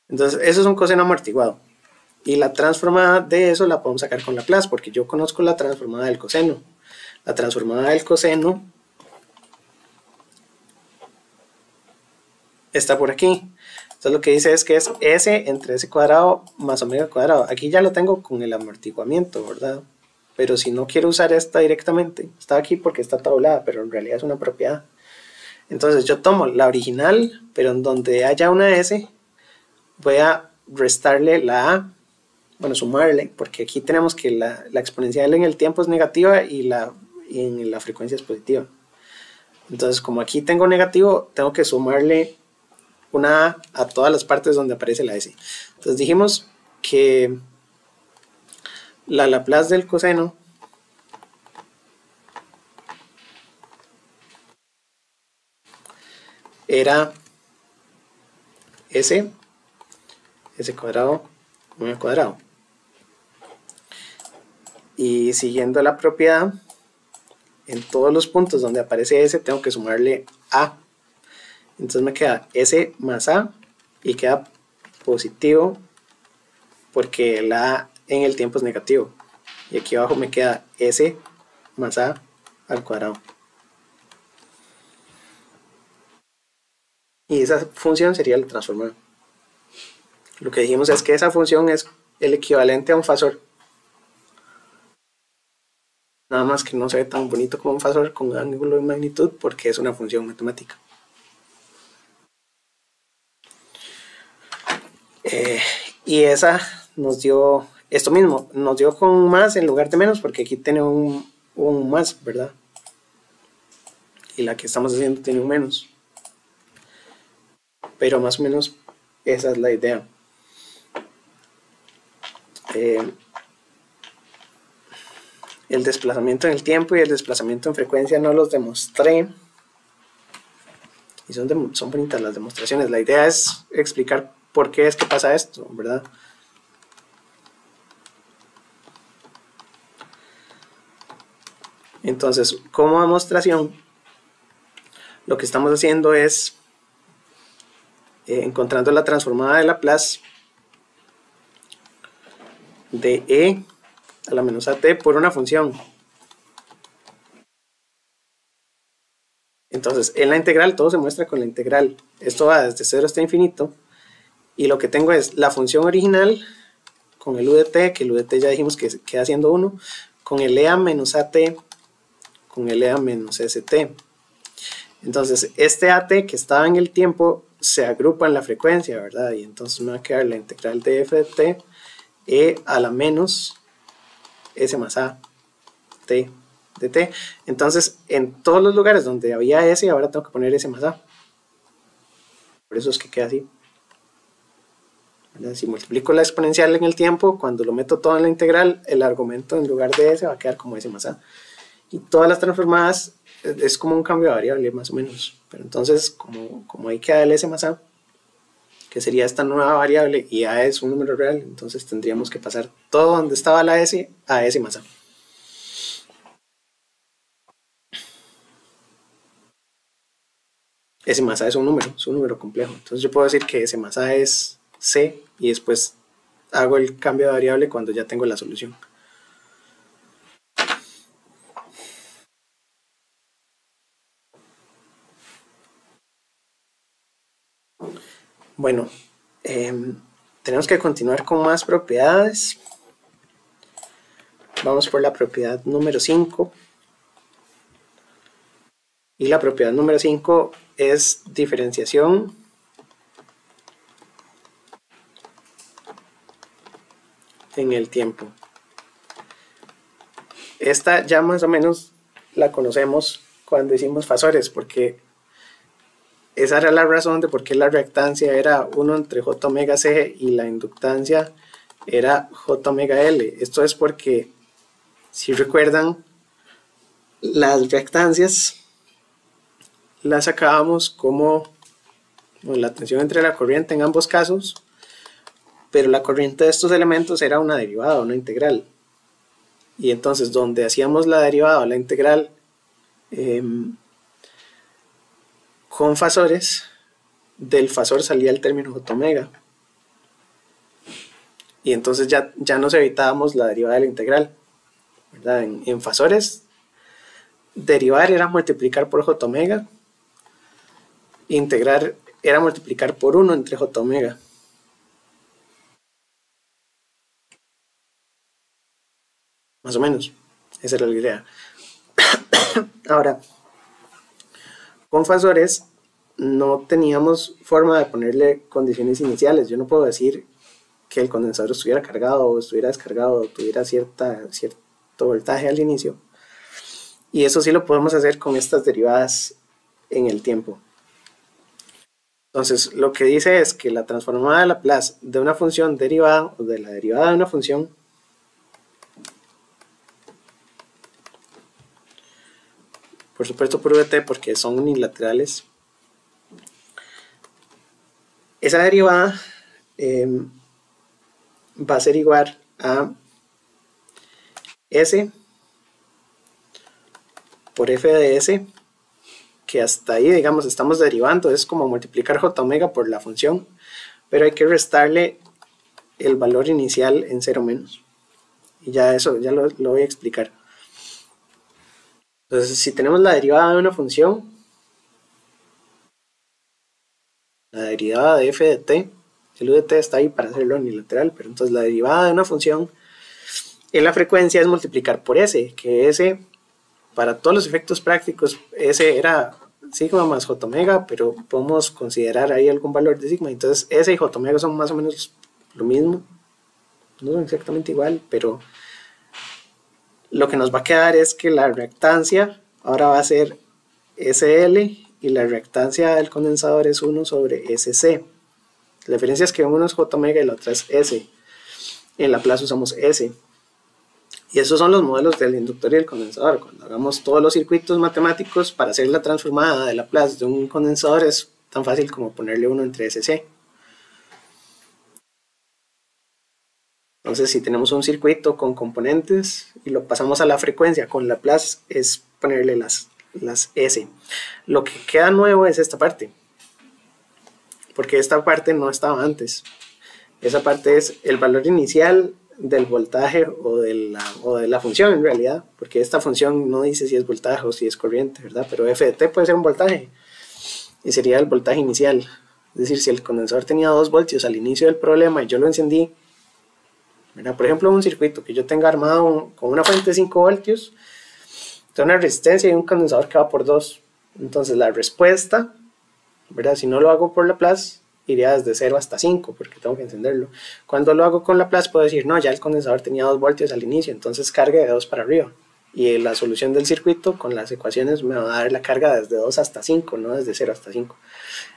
Speaker 1: Entonces eso es un coseno amortiguado. Y la transformada de eso la podemos sacar con Laplace, porque yo conozco la transformada del coseno. La transformada del coseno está por aquí. Entonces lo que dice es que es s entre s cuadrado más omega cuadrado. Aquí ya lo tengo con el amortiguamiento, ¿verdad? Pero si no quiero usar esta directamente, está aquí porque está tabulada, pero en realidad es una propiedad. Entonces yo tomo la original, pero en donde haya una s, voy a restarle la a, bueno, sumarle, porque aquí tenemos que la exponencial en el tiempo es negativa y en la frecuencia es positiva. Entonces, como aquí tengo negativo, tengo que sumarle una a todas las partes donde aparece la s. Entonces dijimos que la Laplace del coseno era s cuadrado omega cuadrado. Y siguiendo la propiedad, en todos los puntos donde aparece s tengo que sumarle a. Entonces me queda s más a y queda positivo porque la en el tiempo es negativo. Y aquí abajo me queda S más A al cuadrado. Y esa función sería la transformada. Lo que dijimos es que esa función es el equivalente a un fasor. Nada más que no se ve tan bonito como un fasor con ángulo de magnitud porque es una función matemática. Y esa nos dio esto mismo, nos dio con más en lugar de menos porque aquí tiene un más, ¿verdad? Y la que estamos haciendo tiene un menos. Pero más o menos esa es la idea. El desplazamiento en el tiempo y el desplazamiento en frecuencia no los demostré. Y son bonitas las demostraciones. La idea es explicar por qué es que pasa esto, ¿verdad? Entonces, como demostración, lo que estamos haciendo es encontrando la transformada de Laplace de e a la menos at por una función. Entonces, en la integral todo se muestra con la integral. Esto va desde 0 hasta infinito. Y lo que tengo es la función original con el u de t, que el u de t ya dijimos que queda siendo 1, con el ea menos at, con el ea menos st. Entonces, este at que estaba en el tiempo se agrupa en la frecuencia, ¿verdad? Y entonces me va a quedar la integral de f de t e a la menos s más a t de t. Entonces, en todos los lugares donde había s, ahora tengo que poner s más a. Por eso es que queda así. Si multiplico la exponencial en el tiempo, cuando lo meto todo en la integral, el argumento en lugar de s va a quedar como s más a. Y todas las transformadas es como un cambio de variable más o menos. Pero entonces, como ahí queda el s más a, que sería esta nueva variable, y a es un número real, entonces tendríamos que pasar todo donde estaba la s a s más a. S más a es un número complejo. Entonces yo puedo decir que S más a es C y después hago el cambio de variable cuando ya tengo la solución. Bueno, tenemos que continuar con más propiedades. Vamos por la propiedad número 5. Y la propiedad número 5 es diferenciación en el tiempo. Esta ya más o menos la conocemos cuando hicimos fasores, porque esa era la razón de por qué la reactancia era 1 entre j omega c y la inductancia era j omega l. Esto es porque, si recuerdan, las reactancias las sacábamos como la tensión entre la corriente en ambos casos, pero la corriente de estos elementos era una derivada, una integral. Y entonces donde hacíamos la derivada o la integral con fasores, del fasor salía el término j omega. Y entonces ya nos evitábamos la derivada de la integral, ¿verdad? En fasores, derivar era multiplicar por j omega, integrar era multiplicar por 1 entre j omega. Más o menos, esa era la idea. Ahora, con fasores no teníamos forma de ponerle condiciones iniciales. Yo no puedo decir que el condensador estuviera cargado o estuviera descargado o tuviera cierto voltaje al inicio. Y eso sí lo podemos hacer con estas derivadas en el tiempo. Entonces, lo que dice es que la transformada de Laplace de una función derivada o de la derivada de una función por supuesto por VT porque son unilaterales. Esa derivada va a ser igual a S por f de S, que hasta ahí, digamos, estamos derivando, es como multiplicar j omega por la función, pero hay que restarle el valor inicial en 0 menos. Y ya eso, ya lo voy a explicar. Entonces, si tenemos la derivada de una función, la derivada de f de t, el u de t está ahí para hacerlo unilateral, pero entonces la derivada de una función en la frecuencia es multiplicar por s, que s, para todos los efectos prácticos, s era sigma más j omega, pero podemos considerar ahí algún valor de sigma. Entonces s y j omega son más o menos lo mismo, no son exactamente igual, pero lo que nos va a quedar es que la reactancia ahora va a ser SL y la reactancia del condensador es 1 sobre SC. La diferencia es que uno es J omega y la otra es S. En Laplace usamos S. Y esos son los modelos del inductor y el condensador. Cuando hagamos todos los circuitos matemáticos para hacer la transformada de Laplace de un condensador es tan fácil como ponerle 1 entre SC. Entonces, si tenemos un circuito con componentes y lo pasamos a la frecuencia con Laplace, es ponerle las S. Lo que queda nuevo es esta parte, porque esta parte no estaba antes. Esa parte es el valor inicial del voltaje o de la función en realidad, porque esta función no dice si es voltaje o si es corriente, ¿verdad? Pero f de t puede ser un voltaje y sería el voltaje inicial. Es decir, si el condensador tenía 2 voltios al inicio del problema y yo lo encendí, ¿verdad? Por ejemplo, un circuito que yo tenga armado con una fuente de 5 voltios, tiene una resistencia y un condensador que va por 2. Entonces la respuesta, ¿verdad? Si no lo hago por Laplace, iría desde 0 hasta 5 porque tengo que encenderlo. Cuando lo hago con Laplace puedo decir, no, ya el condensador tenía 2 voltios al inicio, entonces cargue de 2 para arriba. Y la solución del circuito con las ecuaciones me va a dar la carga desde 2 hasta 5, no desde 0 hasta 5.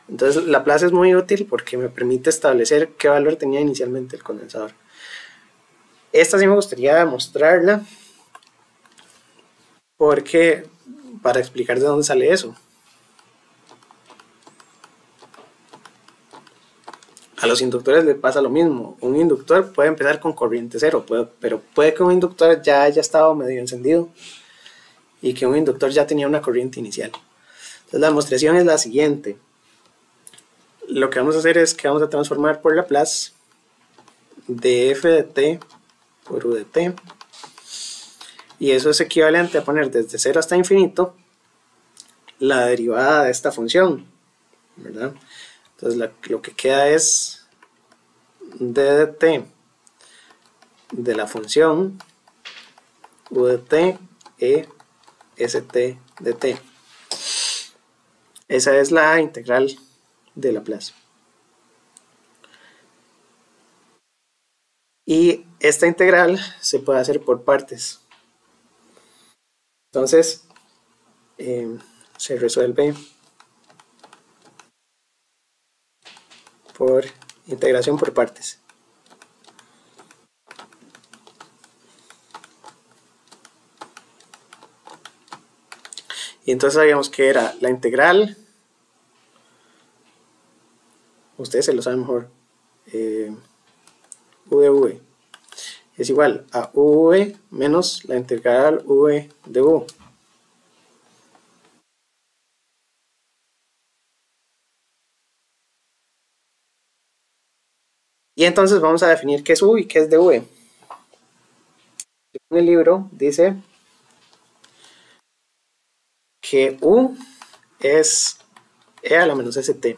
Speaker 1: Entonces Laplace es muy útil porque me permite establecer qué valor tenía inicialmente el condensador. Esta sí me gustaría demostrarla porque para explicar de dónde sale eso. A los inductores les pasa lo mismo. Un inductor puede empezar con corriente 0, pero puede que un inductor ya haya estado medio encendido y que un inductor ya tenía una corriente inicial. Entonces la demostración es la siguiente. Lo que vamos a hacer es que vamos a transformar por Laplace de f de t por u de t. Y eso es equivalente a poner desde 0 hasta infinito la derivada de esta función, ¿verdad? Entonces lo que queda es d de t de la función u de t e st de t. Esa es la integral de Laplace. Y esta integral se puede hacer por partes. Entonces se resuelve por integración por partes. Y entonces sabíamos que era la integral, ustedes se lo saben mejor, u de v es igual a uv menos la integral v de u. Y entonces vamos a definir qué es u y qué es dv. En el libro dice que u es e a la menos st.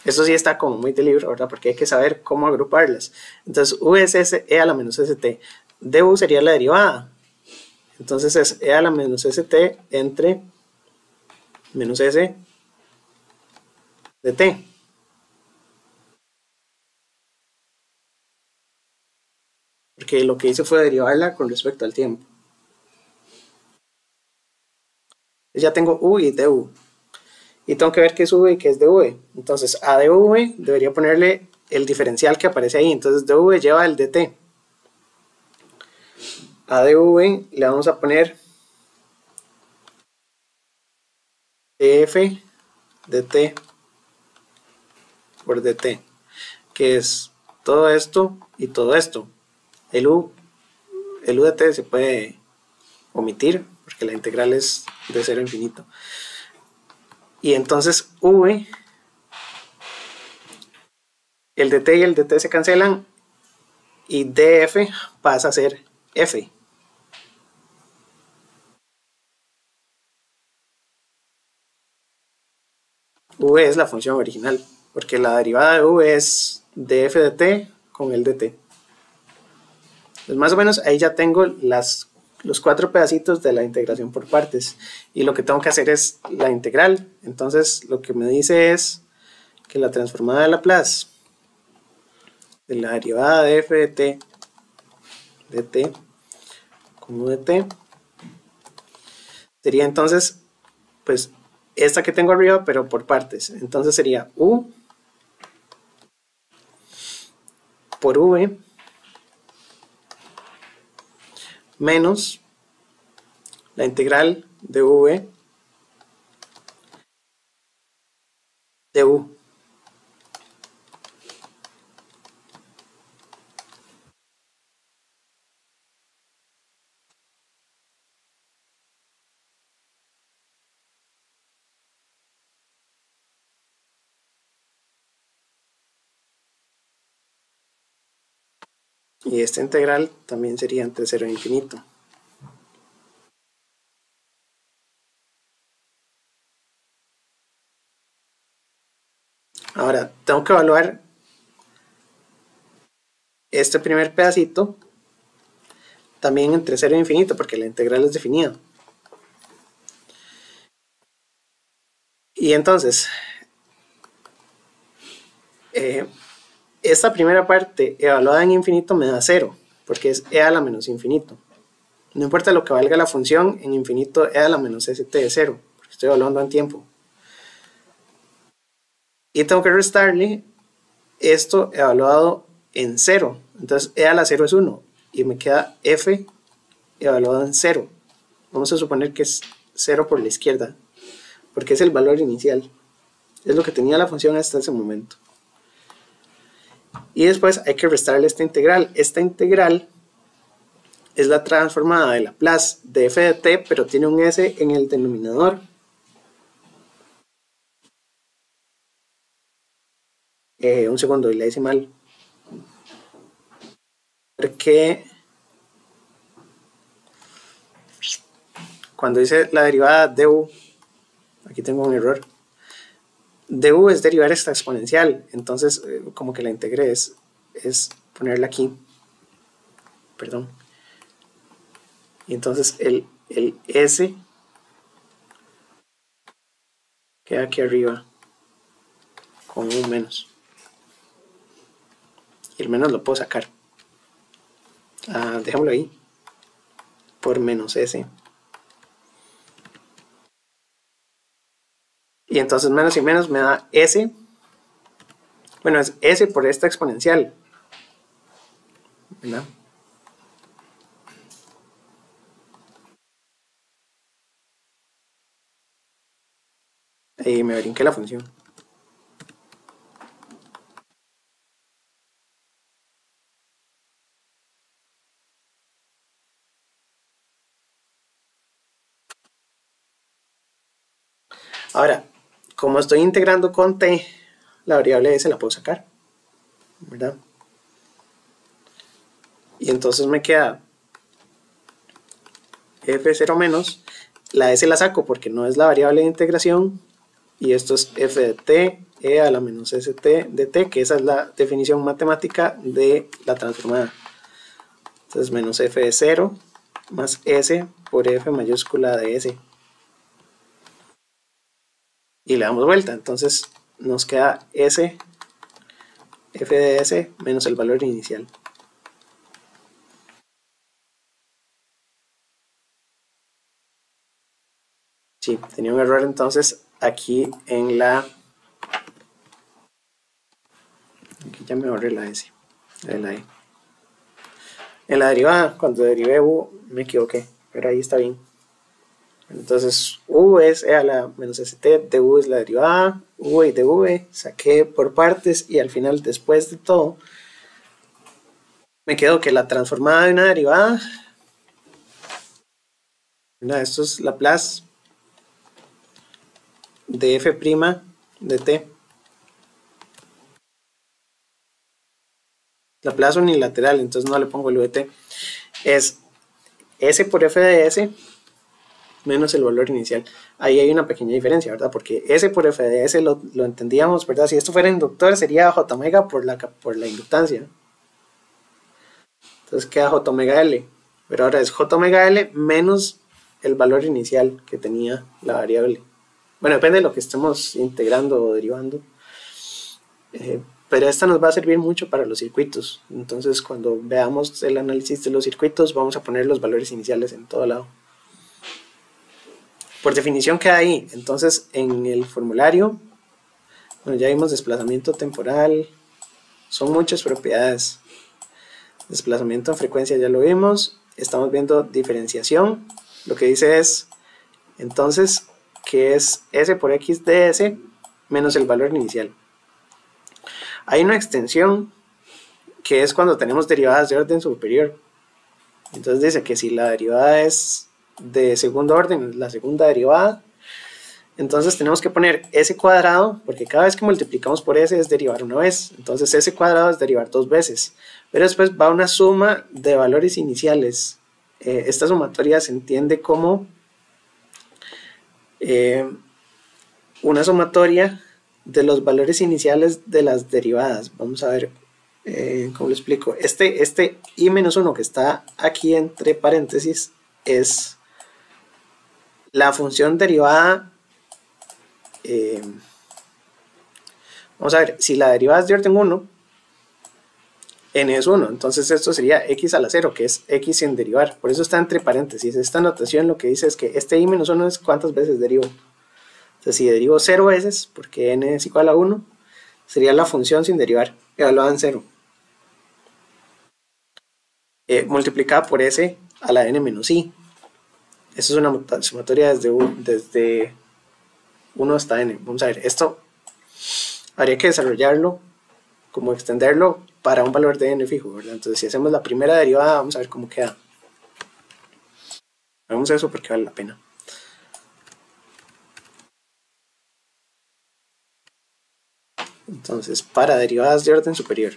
Speaker 1: Eso sí está como muy de libro, ¿verdad? Porque hay que saber cómo agruparlas. Entonces u es e a la menos st. Du sería la derivada. Entonces es e a la menos st entre menos s de t. Porque lo que hice fue derivarla con respecto al tiempo. Ya tengo u y du. Y tengo que ver qué es v y qué es dv. Entonces a dv debería ponerle el diferencial que aparece ahí. Entonces dv lleva el dt. A dv le vamos a poner df dt por dt, que es todo esto y todo esto. El u de t se puede omitir porque la integral es de 0 a infinito. Y entonces v el dt y el dt se cancelan y df pasa a ser f. V es la función original, porque la derivada de v es df de t con el dt. Pues más o menos ahí ya tengo los 4 pedacitos de la integración por partes, y lo que tengo que hacer es la integral. Entonces lo que me dice es que la transformada de Laplace de la derivada de f de t dt con u de t sería entonces pues esta que tengo arriba, pero por partes. Entonces sería u por v menos la integral de v de u. Y esta integral también sería entre 0 e infinito. Ahora tengo que evaluar este primer pedacito también entre 0 e infinito, porque la integral es definida. Y entonces, esta primera parte evaluada en infinito me da 0, porque es e a la menos infinito. No importa lo que valga la función, en infinito e a la menos st es 0, porque estoy evaluando en tiempo. Y tengo que restarle esto evaluado en 0. Entonces e a la 0 es 1, y me queda f evaluado en 0. Vamos a suponer que es 0 por la izquierda, porque es el valor inicial. Es lo que tenía la función hasta ese momento. Y después hay que restarle esta integral. Esta integral es la transformada de Laplace de f de t, pero tiene un s en el denominador. Un segundo, y la hice mal. Porque cuando dice la derivada de u, aquí tengo un error. Du es derivar esta exponencial, entonces como que la integré es ponerla aquí, perdón, y entonces el s queda aquí arriba con un menos, y el menos lo puedo sacar, dejémoslo ahí, por menos s, y entonces menos y menos me da s. Bueno, es s por esta exponencial, ¿verdad? Y me brinqué la función. Ahora, como estoy integrando con t, la variable s la puedo sacar, ¿verdad? Y entonces me queda f0 menos, la s la saco porque no es la variable de integración, y esto es f de t e a la menos st de t, que esa es la definición matemática de la transformada. Entonces menos f de 0 más s por f mayúscula de s. Y le damos vuelta, entonces nos queda s, f de s menos el valor inicial. Sí, tenía un error entonces aquí en la... Aquí ya me borré la S, la E. En la derivada, cuando derivé u, me equivoqué, pero ahí está bien. Entonces u es e a la menos st, de u es la derivada, u y de v, saqué por partes, y al final, después de todo, me quedó que la transformada de una derivada, esto es Laplace de f' de t Laplace unilateral, entonces no le pongo el VT, es S por F de S menos el valor inicial. Ahí hay una pequeña diferencia, ¿verdad? Porque S por F de S lo entendíamos, ¿verdad? Si esto fuera inductor sería J omega por la inductancia. Entonces queda J omega L. Pero ahora es J omega L menos el valor inicial que tenía la variable. Bueno, depende de lo que estemos integrando o derivando. Pero esta nos va a servir mucho para los circuitos. Entonces cuando veamos el análisis de los circuitos vamos a poner los valores iniciales en todo lado. Por definición queda ahí. Entonces en el formulario, bueno, ya vimos desplazamiento temporal. Son muchas propiedades. Desplazamiento en frecuencia ya lo vimos. Estamos viendo diferenciación. Lo que dice es, entonces, que es S por X de S menos el valor inicial. Hay una extensión que es cuando tenemos derivadas de orden superior. Entonces dice que si la derivada es de segundo orden, la segunda derivada, entonces tenemos que poner S cuadrado, porque cada vez que multiplicamos por S es derivar una vez. Entonces S cuadrado es derivar dos veces. Pero después va una suma de valores iniciales. Esta sumatoria se entiende como una sumatoria de los valores iniciales de las derivadas. Vamos a ver cómo lo explico. Este i-1 que está aquí entre paréntesis es la función derivada. Vamos a ver, si la derivada es de orden 1, n es 1, entonces esto sería x a la 0, que es x sin derivar. Por eso está entre paréntesis. Esta notación lo que dice es que este i-1 es cuántas veces derivo. Entonces si derivo 0 veces, porque n es igual a 1, sería la función sin derivar, evaluada en 0. Multiplicada por s a la n menos i. Eso es una sumatoria desde 1 hasta n. Vamos a ver, esto habría que desarrollarlo, como extenderlo para un valor de n fijo, ¿verdad? Entonces si hacemos la primera derivada, vamos a ver cómo queda. Hagamos eso porque vale la pena. Entonces, para derivadas de orden superior.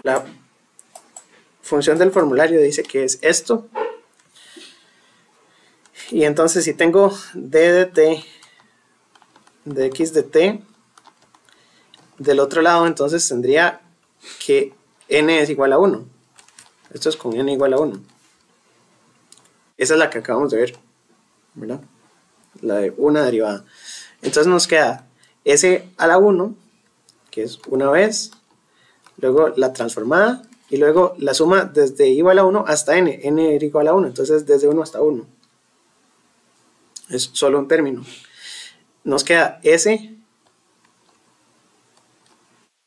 Speaker 1: La función del formulario dice que es esto. Y entonces si tengo d de t, de x de t, del otro lado entonces tendría que n es igual a 1. Esto es con n igual a 1. Esa es la que acabamos de ver, ¿verdad? La de una derivada. Entonces nos queda s a la 1, que es una vez, luego la transformada, y luego la suma desde igual a 1 hasta n, n era igual a 1, entonces desde 1 hasta 1. Es solo un término. Nos queda s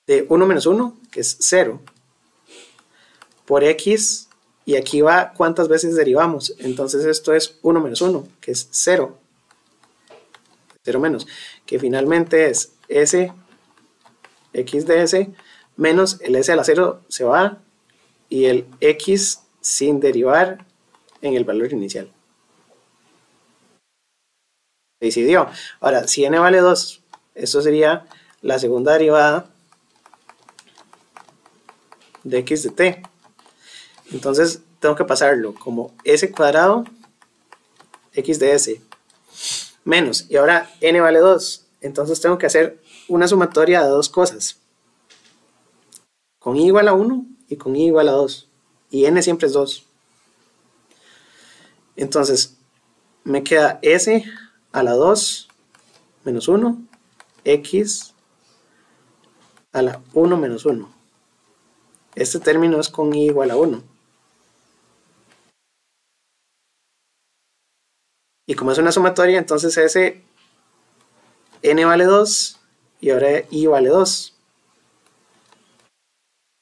Speaker 1: de 1 menos 1, que es 0, por x, y aquí va cuántas veces derivamos. Entonces esto es 1 menos 1, que es 0. 0 menos, que finalmente es s x de s menos el s a la 0 se va, y el x sin derivar en el valor inicial. Se decidió. Ahora, si n vale 2, esto sería la segunda derivada de x de t. Entonces tengo que pasarlo como s cuadrado x de s menos, y ahora n vale 2, entonces tengo que hacer una sumatoria de dos cosas, con i igual a 1 y con i igual a 2, y n siempre es 2. Entonces me queda s a la 2 menos 1, x a la 1 menos 1. Este término es con i igual a 1. Y como es una sumatoria, entonces ese n vale 2 y ahora i vale 2.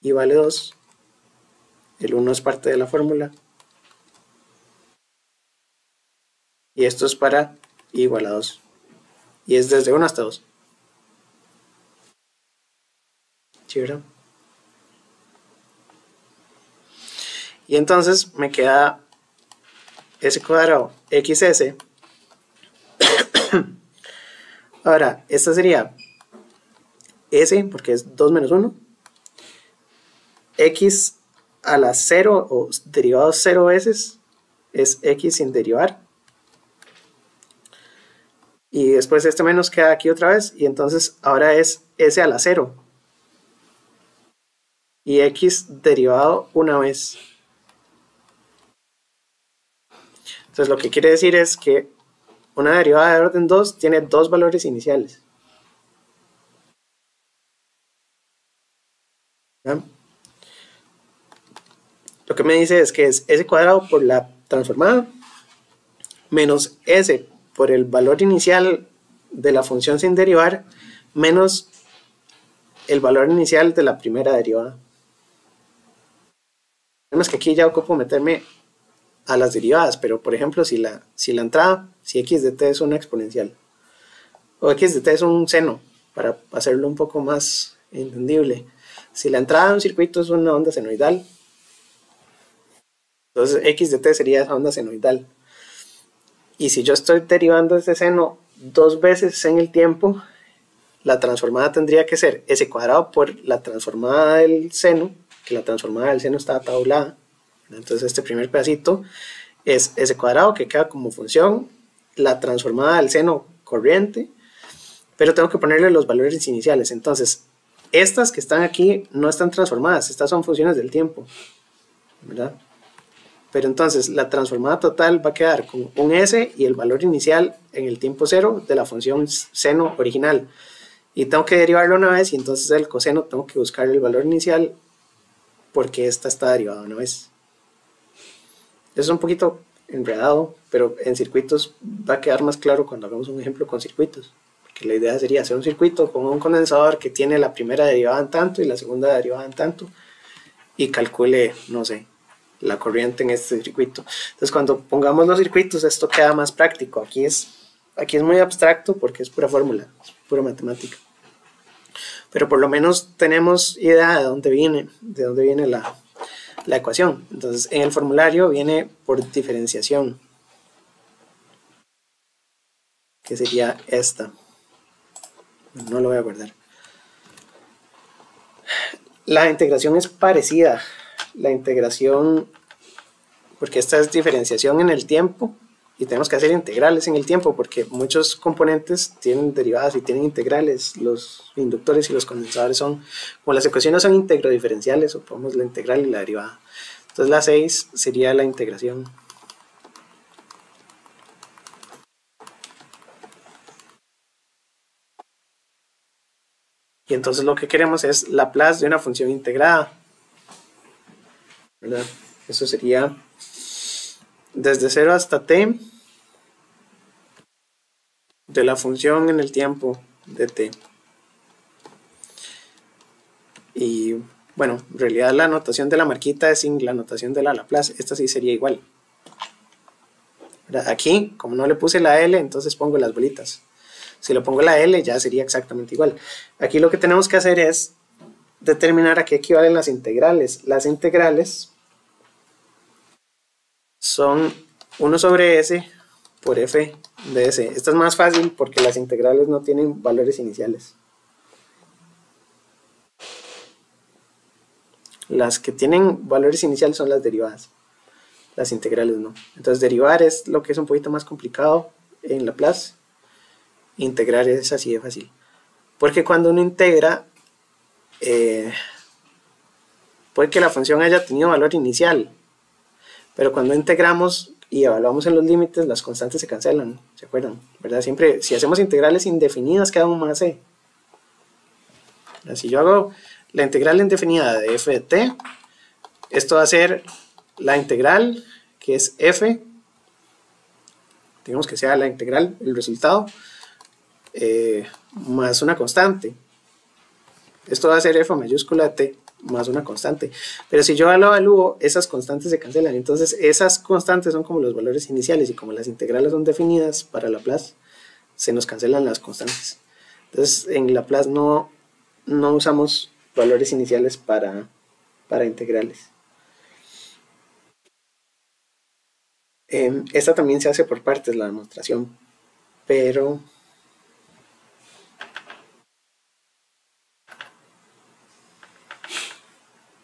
Speaker 1: I vale 2. El 1 es parte de la fórmula. Y esto es para i igual a 2. Y es desde 1 hasta 2. ¿Sí, verdad? Y entonces me queda s cuadrado xs. Ahora, esta sería s, porque es 2 menos 1, x a la 0 o derivado 0 veces es x sin derivar, y después este menos queda aquí otra vez, y entonces ahora es s a la 0 y x derivado una vez. Entonces lo que quiere decir es que una derivada de orden 2 tiene dos valores iniciales. ¿Ya? Lo que me dice es que es s cuadrado por la transformada menos s por el valor inicial de la función sin derivar menos el valor inicial de la primera derivada. Vemos que aquí ya ocupo meterme a las derivadas, pero por ejemplo si la entrada, si x de t es una exponencial o x de t es un seno, para hacerlo un poco más entendible, si la entrada de un circuito es una onda senoidal, entonces x de t sería esa onda senoidal, y si yo estoy derivando este seno dos veces en el tiempo, la transformada tendría que ser s cuadrado por la transformada del seno, que la transformada del seno está tabulada. Entonces este primer pedacito es s cuadrado, que queda como función la transformada del seno corriente, pero tengo que ponerle los valores iniciales. Entonces estas que están aquí no están transformadas, estas son funciones del tiempo, ¿verdad? Pero entonces la transformada total va a quedar con un s y el valor inicial en el tiempo 0 de la función seno original, y tengo que derivarlo una vez, y entonces el coseno tengo que buscar el valor inicial porque esta está derivada una vez. Eso es un poquito enredado, pero en circuitos va a quedar más claro cuando hagamos un ejemplo con circuitos, porque la idea sería hacer un circuito con un condensador que tiene la primera derivada en tanto y la segunda derivada en tanto, y calcule, no sé, la corriente en este circuito. Entonces cuando pongamos los circuitos esto queda más práctico. Aquí es muy abstracto porque es pura fórmula, es pura matemática, pero por lo menos tenemos idea de dónde viene la ecuación. Entonces en el formulario viene por diferenciación, que sería esta. No lo voy a guardar. La integración es parecida. La integración, porque esta es diferenciación en el tiempo y tenemos que hacer integrales en el tiempo porque muchos componentes tienen derivadas y tienen integrales. Los inductores y los condensadores son, como las ecuaciones son integrodiferenciales, ocupamos la integral y la derivada. Entonces la 6 sería la integración. Y entonces lo que queremos es Laplace de una función integrada, ¿verdad? Eso sería desde 0 hasta t de la función en el tiempo de t. Y bueno, en realidad la notación de la marquita es sin la notación de la Laplace. Esta sí sería igual, ¿verdad? Aquí, como no le puse la L, entonces pongo las bolitas. Si le pongo la L ya sería exactamente igual. Aquí lo que tenemos que hacer es determinar a qué equivalen las integrales. Las integrales son 1 sobre s por f de s. Esta es más fácil porque las integrales no tienen valores iniciales. Las que tienen valores iniciales son las derivadas. Las integrales no. Entonces derivar es lo que es un poquito más complicado en Laplace. Integrar es así de fácil. Porque cuando uno integra, puede que la función haya tenido valor inicial, pero cuando integramos y evaluamos en los límites, las constantes se cancelan, ¿se acuerdan? ¿Verdad? Siempre, si hacemos integrales indefinidas, queda un más c. Si yo hago la integral indefinida de f de t, esto va a ser la integral, que es f, digamos que sea la integral, el resultado, más una constante. Esto va a ser f mayúscula de t más una constante. Pero si yo lo evalúo, esas constantes se cancelan. Entonces esas constantes son como los valores iniciales, y como las integrales son definidas para Laplace, se nos cancelan las constantes. Entonces en Laplace no usamos valores iniciales para integrales. Esta también se hace por partes, la demostración, pero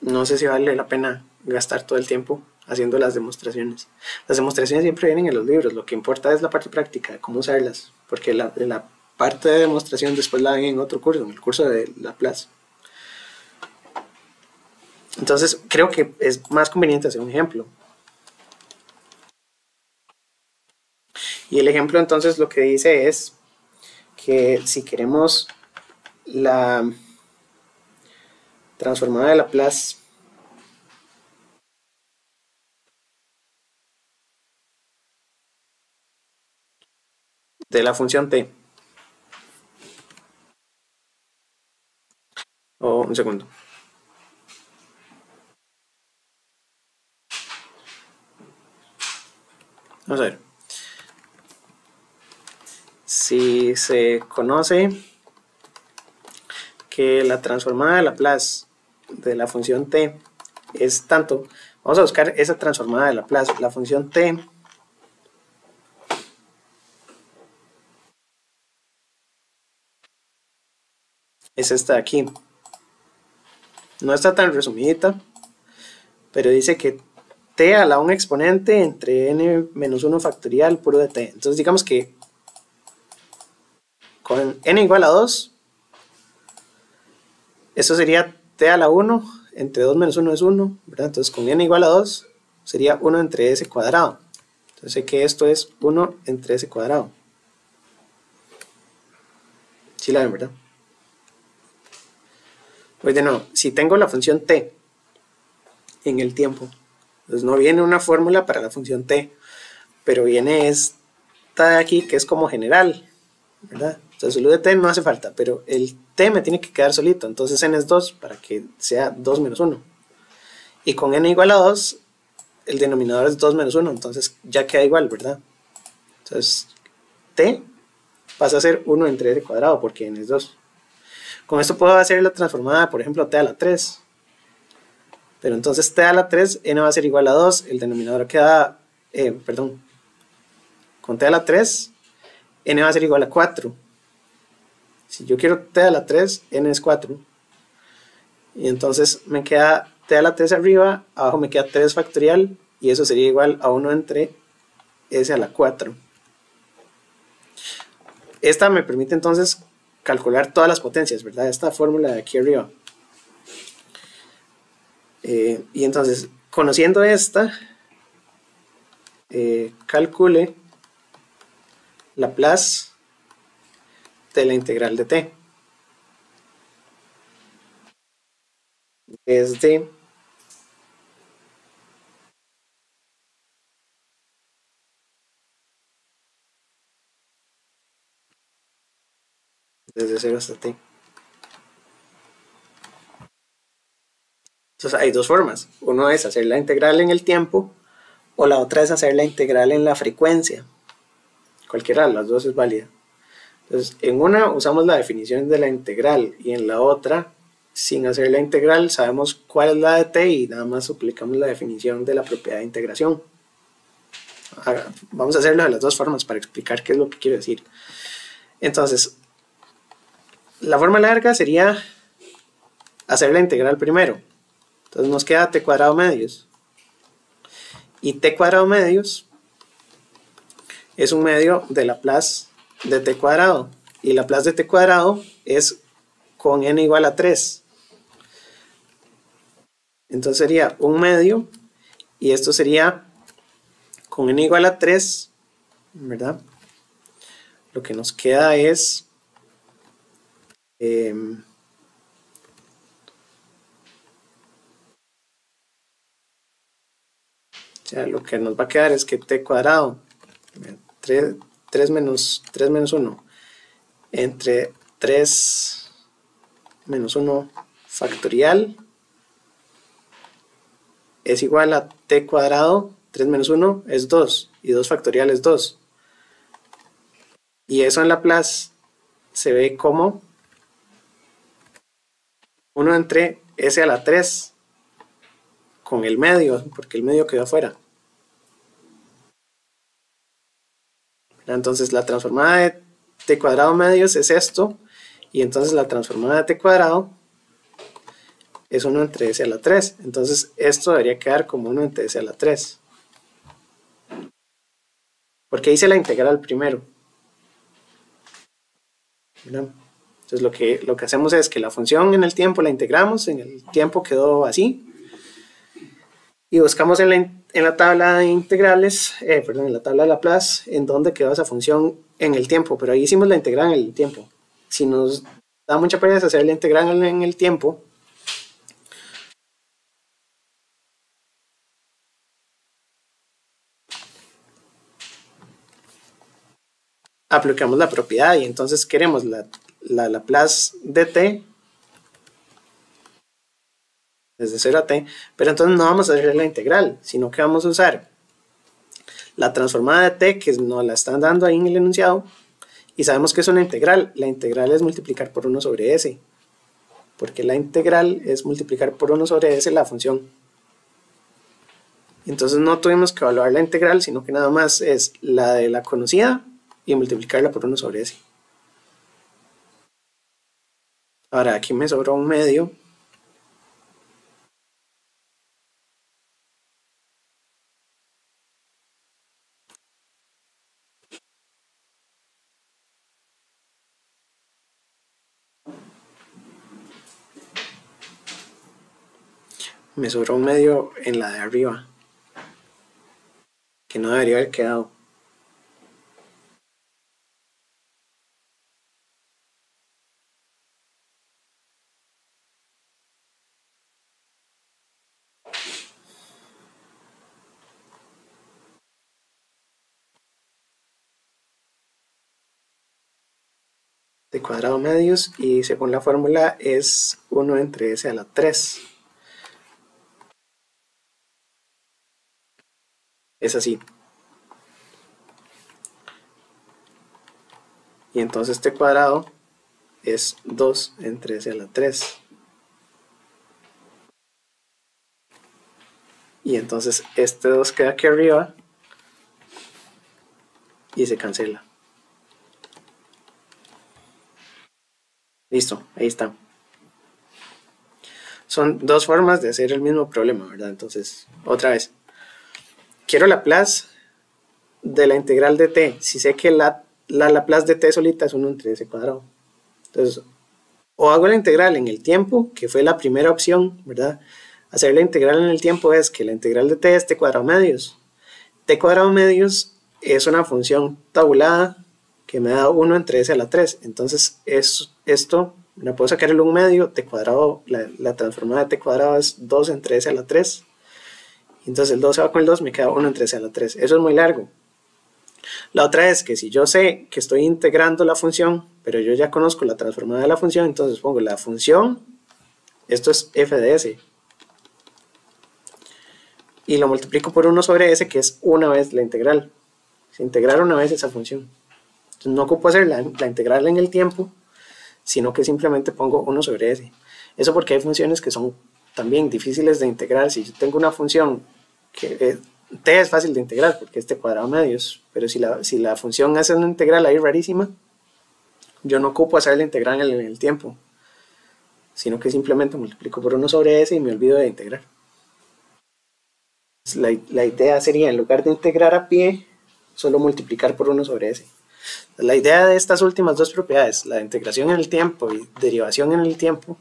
Speaker 1: no sé si vale la pena gastar todo el tiempo haciendo las demostraciones. Las demostraciones siempre vienen en los libros, lo que importa es la parte práctica, cómo usarlas, porque la parte de demostración después la ven en otro curso, en el curso de Laplace. Entonces creo que es más conveniente hacer un ejemplo. Y el ejemplo entonces lo que dice es que si queremos la transformada de Laplace de la función t, o un segundo, vamos a ver, si se conoce que la transformada de Laplace de la función t es tanto, vamos a buscar esa transformada de Laplace, la función t es esta de aquí. No está tan resumidita, pero dice que t a la 1 exponente entre n menos 1 factorial puro de t. Entonces digamos que con n igual a 2, eso sería t a la 1 entre 2 menos 1 es 1, ¿verdad? Entonces con n igual a 2 sería 1 entre s cuadrado. Entonces sé que esto es 1 entre s cuadrado. Sí la ven, ¿verdad? Pues de nuevo, si tengo la función t en el tiempo, entonces no viene una fórmula para la función t, pero viene esta de aquí que es como general, ¿verdad? Entonces el u de t no hace falta, pero el t me tiene que quedar solito, entonces n es 2 para que sea 2 menos 1. Y con n igual a 2, el denominador es 2 menos 1, entonces ya queda igual, ¿verdad? Entonces t pasa a ser 1 entre s cuadrado porque n es 2. Con esto puedo hacer la transformada, por ejemplo, t a la 3. Pero entonces t a la 3, n va a ser igual a 2, el denominador queda, con t a la 3, n va a ser igual a 4. Si yo quiero t a la 3, n es 4. Y entonces me queda t a la 3 arriba, abajo me queda 3 factorial, y eso sería igual a 1 entre s a la 4. Esta me permite entonces calcular todas las potencias, ¿verdad? Esta fórmula de aquí arriba. Y entonces, conociendo esta, calcule Laplace de la integral de t. Desde desde 0 hasta t. Entonces hay dos formas. Uno es hacer la integral en el tiempo o la otra es hacer la integral en la frecuencia. Cualquiera de las dos es válida. Entonces en una usamos la definición de la integral y en la otra, sin hacer la integral, sabemos cuál es la de t y nada más aplicamos la definición de la propiedad de integración. Vamos a hacerlo de las dos formas para explicar qué es lo que quiero decir. Entonces, la forma larga sería hacer la integral primero. Entonces nos queda t cuadrado medios. Y t cuadrado medios es un medio de Laplace de t cuadrado. Y Laplace de t cuadrado es con n igual a 3. Entonces sería un medio. Y esto sería con n igual a 3, ¿verdad? Lo que nos queda es... o sea, lo que nos va a quedar es que t cuadrado, 3 menos 1, entre 3 menos 1 factorial es igual a t cuadrado, 3 menos 1 es 2, y 2 factorial es 2. Y eso en Laplace se ve como 1 entre s a la 3 con el medio, porque el medio quedó afuera. Entonces la transformada de t cuadrado medios es esto, y entonces la transformada de t cuadrado es 1 entre s a la 3. Entonces esto debería quedar como 1 entre s a la 3. Porque hice la integral primero, ¿verdad? Entonces lo que hacemos es que la función en el tiempo la integramos, en el tiempo quedó así, y buscamos en la tabla de integrales, en la tabla de Laplace, en dónde quedó esa función en el tiempo, pero ahí hicimos la integral en el tiempo. Si nos da mucha pereza hacer la integral en el tiempo, aplicamos la propiedad y entonces queremos la Laplace de t desde 0 a t, pero entonces no vamos a hacer la integral, sino que vamos a usar la transformada de t que nos la están dando ahí en el enunciado, y sabemos que es una integral. La integral es multiplicar por 1 sobre s, porque la integral es multiplicar por 1 sobre s la función. Entonces no tuvimos que evaluar la integral, sino que nada más es la de la conocida y multiplicarla por 1 sobre s. Ahora aquí me sobró un medio. Me sobró un medio en la de arriba, que no debería haber quedado. De cuadrado medios, y según la fórmula es 1 entre s a la 3. Es así. Y entonces este cuadrado es 2 entre s a la 3. Y entonces este 2 queda aquí arriba y se cancela. Listo, ahí está. Son dos formas de hacer el mismo problema, ¿verdad? Entonces, otra vez. Quiero la Laplace de la integral de t. Si sé que la Laplace de t solita es 1 entre s cuadrado. Entonces, o hago la integral en el tiempo, que fue la primera opción, ¿verdad? Hacer la integral en el tiempo es que la integral de t es t cuadrado medios. T cuadrado medios es una función tabulada que me da 1 entre s a la 3. Entonces, esto me puedo sacar el 1 medio, t cuadrado, la transformada de t cuadrado es 2 entre s a la 3. Entonces el 2 se va con el 2, me queda 1 entre s a la 3. Eso es muy largo. La otra es que si yo sé que estoy integrando la función, pero yo ya conozco la transformada de la función, entonces pongo la función, esto es f de s, y lo multiplico por 1 sobre s, que es una vez la integral. Se integrar una vez esa función. Entonces no ocupo hacer la integral en el tiempo, sino que simplemente pongo 1 sobre s. Eso porque hay funciones que son también difíciles de integrar. Si yo tengo una función que t es fácil de integrar porque es t cuadrado medios, pero si la función hace una integral ahí rarísima, yo no ocupo hacer la integral en el tiempo, sino que simplemente multiplico por 1 sobre s y me olvido de integrar. La idea sería, en lugar de integrar a pie, solo multiplicar por 1 sobre s. La idea de estas últimas dos propiedades, la de integración en el tiempo y derivación en el tiempo,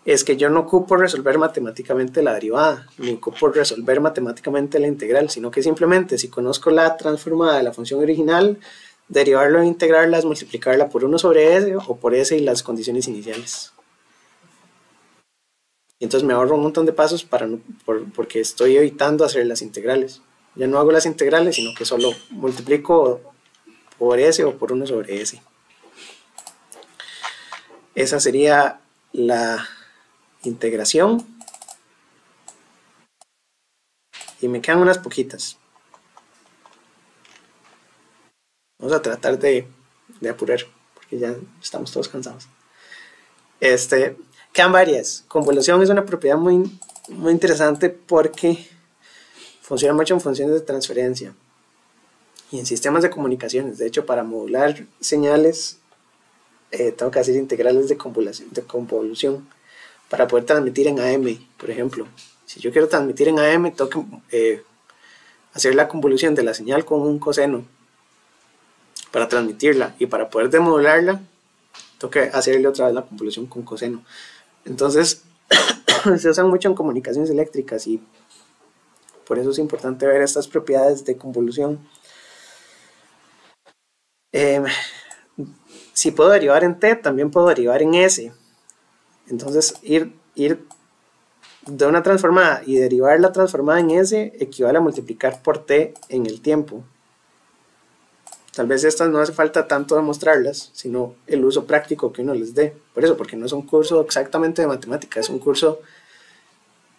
Speaker 1: es que yo no ocupo resolver matemáticamente la derivada, ni ocupo resolver matemáticamente la integral, sino que simplemente si conozco la transformada de la función original, derivarlo e integrarla es multiplicarla por 1 sobre s o por s y las condiciones iniciales. Y entonces me ahorro un montón de pasos porque estoy evitando hacer las integrales. Ya no hago las integrales, sino que solo multiplico por s o por 1 sobre s. Esa sería la integración. Y me quedan unas poquitas. Vamos a tratar de apurar, porque ya estamos todos cansados. Quedan varias. Convolución es una propiedad muy interesante porque funciona mucho en funciones de transferencia. y en sistemas de comunicaciones. De hecho, para modular señales, tengo que hacer integrales de convolución para poder transmitir en AM, por ejemplo. Si yo quiero transmitir en AM, tengo que hacer la convolución de la señal con un coseno para transmitirla, y para poder demodularla, tengo que hacerle otra vez la convolución con coseno. Entonces, se usan mucho en comunicaciones eléctricas, y por eso es importante ver estas propiedades de convolución. Si puedo derivar en T, también puedo derivar en S. Entonces, ir de una transformada y derivar la transformada en S equivale a multiplicar por T en el tiempo. Tal vez estas no hace falta tanto demostrarlas, sino el uso práctico que uno les dé. Por eso, porque no es un curso exactamente de matemática, es un curso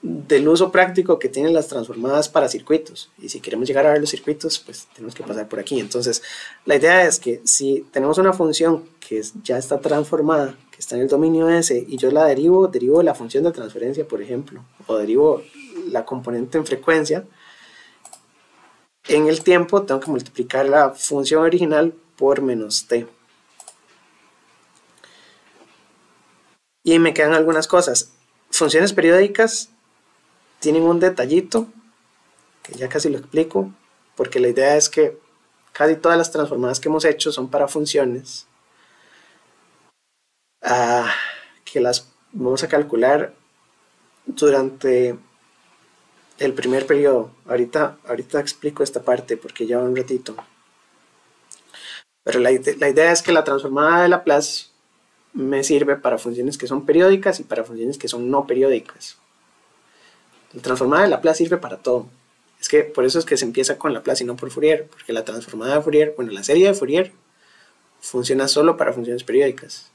Speaker 1: del uso práctico que tienen las transformadas para circuitos. Y si queremos llegar a ver los circuitos, pues tenemos que pasar por aquí. Entonces, la idea es que si tenemos una función que ya está transformada, que está en el dominio S, y yo la derivo la función de transferencia, por ejemplo, o derivo la componente en frecuencia, en el tiempo tengo que multiplicar la función original por menos t. Y me quedan algunas cosas. Funciones periódicas tienen un detallito, que ya casi lo explico, porque la idea es que casi todas las transformadas que hemos hecho son para funciones que las vamos a calcular durante el primer periodo. Ahorita explico esta parte porque ya va un ratito. Pero la idea es que la transformada de Laplace me sirve para funciones que son periódicas y para funciones que son no periódicas. La transformada de Laplace sirve para todo. Es que por eso es que se empieza con Laplace y no por Fourier, porque la transformada de Fourier, bueno, la serie de Fourier funciona solo para funciones periódicas.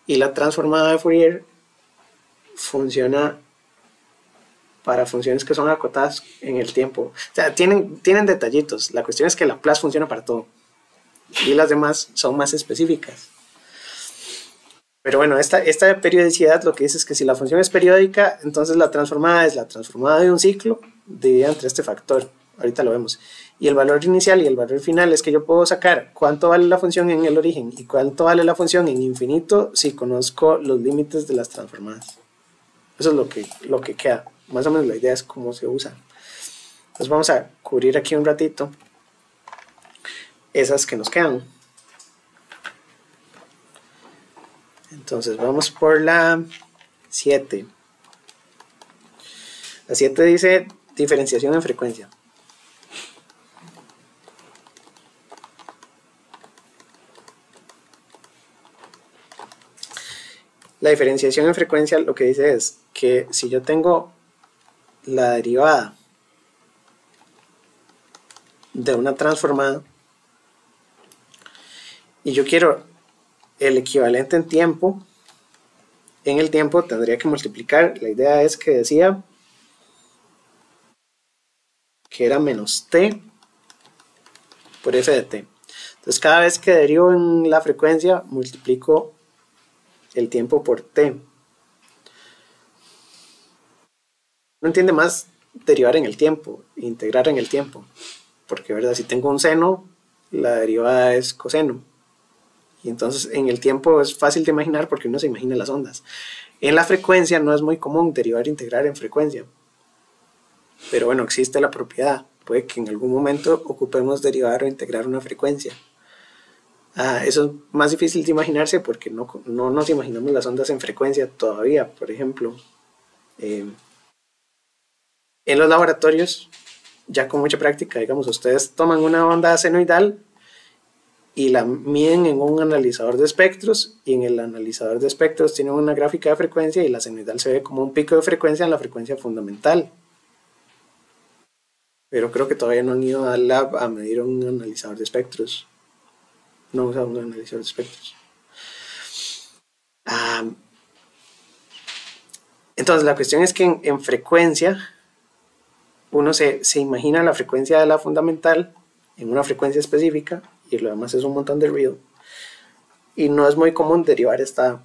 Speaker 1: Y la transformada de Fourier funciona para funciones que son acotadas en el tiempo. O sea, tienen detallitos. La cuestión es que Laplace funciona para todo. Y las demás son más específicas. Pero bueno, esta periodicidad lo que dice es que si la función es periódica, entonces la transformada es la transformada de un ciclo dividida entre este factor. Ahorita lo vemos. Y el valor inicial y el valor final es que yo puedo sacar cuánto vale la función en el origen y cuánto vale la función en infinito si conozco los límites de las transformadas. Eso es lo que queda. Más o menos la idea es cómo se usa. Entonces vamos a cubrir aquí un ratito esas que nos quedan. Entonces vamos por la 7. La 7 dice diferenciación en frecuencia. La diferenciación en frecuencia lo que dice es que si yo tengo la derivada de una transformada y yo quiero el equivalente en tiempo, en el tiempo tendría que multiplicar. La idea es que decía que era menos t por f de t. Entonces cada vez que derivo en la frecuencia multiplico el tiempo por t. No entiende más derivar en el tiempo, integrar en el tiempo, porque ¿verdad? Si tengo un seno, la derivada es coseno. Y entonces en el tiempo es fácil de imaginar porque uno se imagina las ondas. En la frecuencia no es muy común derivar e integrar en frecuencia. Pero bueno, existe la propiedad. Puede que en algún momento ocupemos derivar o integrar una frecuencia. Eso es más difícil de imaginarse porque no nos imaginamos las ondas en frecuencia todavía. Por ejemplo, en los laboratorios, ya con mucha práctica, digamos, ustedes toman una onda senoidal y la miden en un analizador de espectros, y en el analizador de espectros tienen una gráfica de frecuencia y la senoidal se ve como un pico de frecuencia en la frecuencia fundamental. Pero creo que todavía no han ido al lab a medir un analizador de espectros. No usan un analizador de espectros. Entonces la cuestión es que en frecuencia uno se imagina la frecuencia de la fundamental en una frecuencia específica y lo demás es un montón de ruido, y no es muy común derivar esta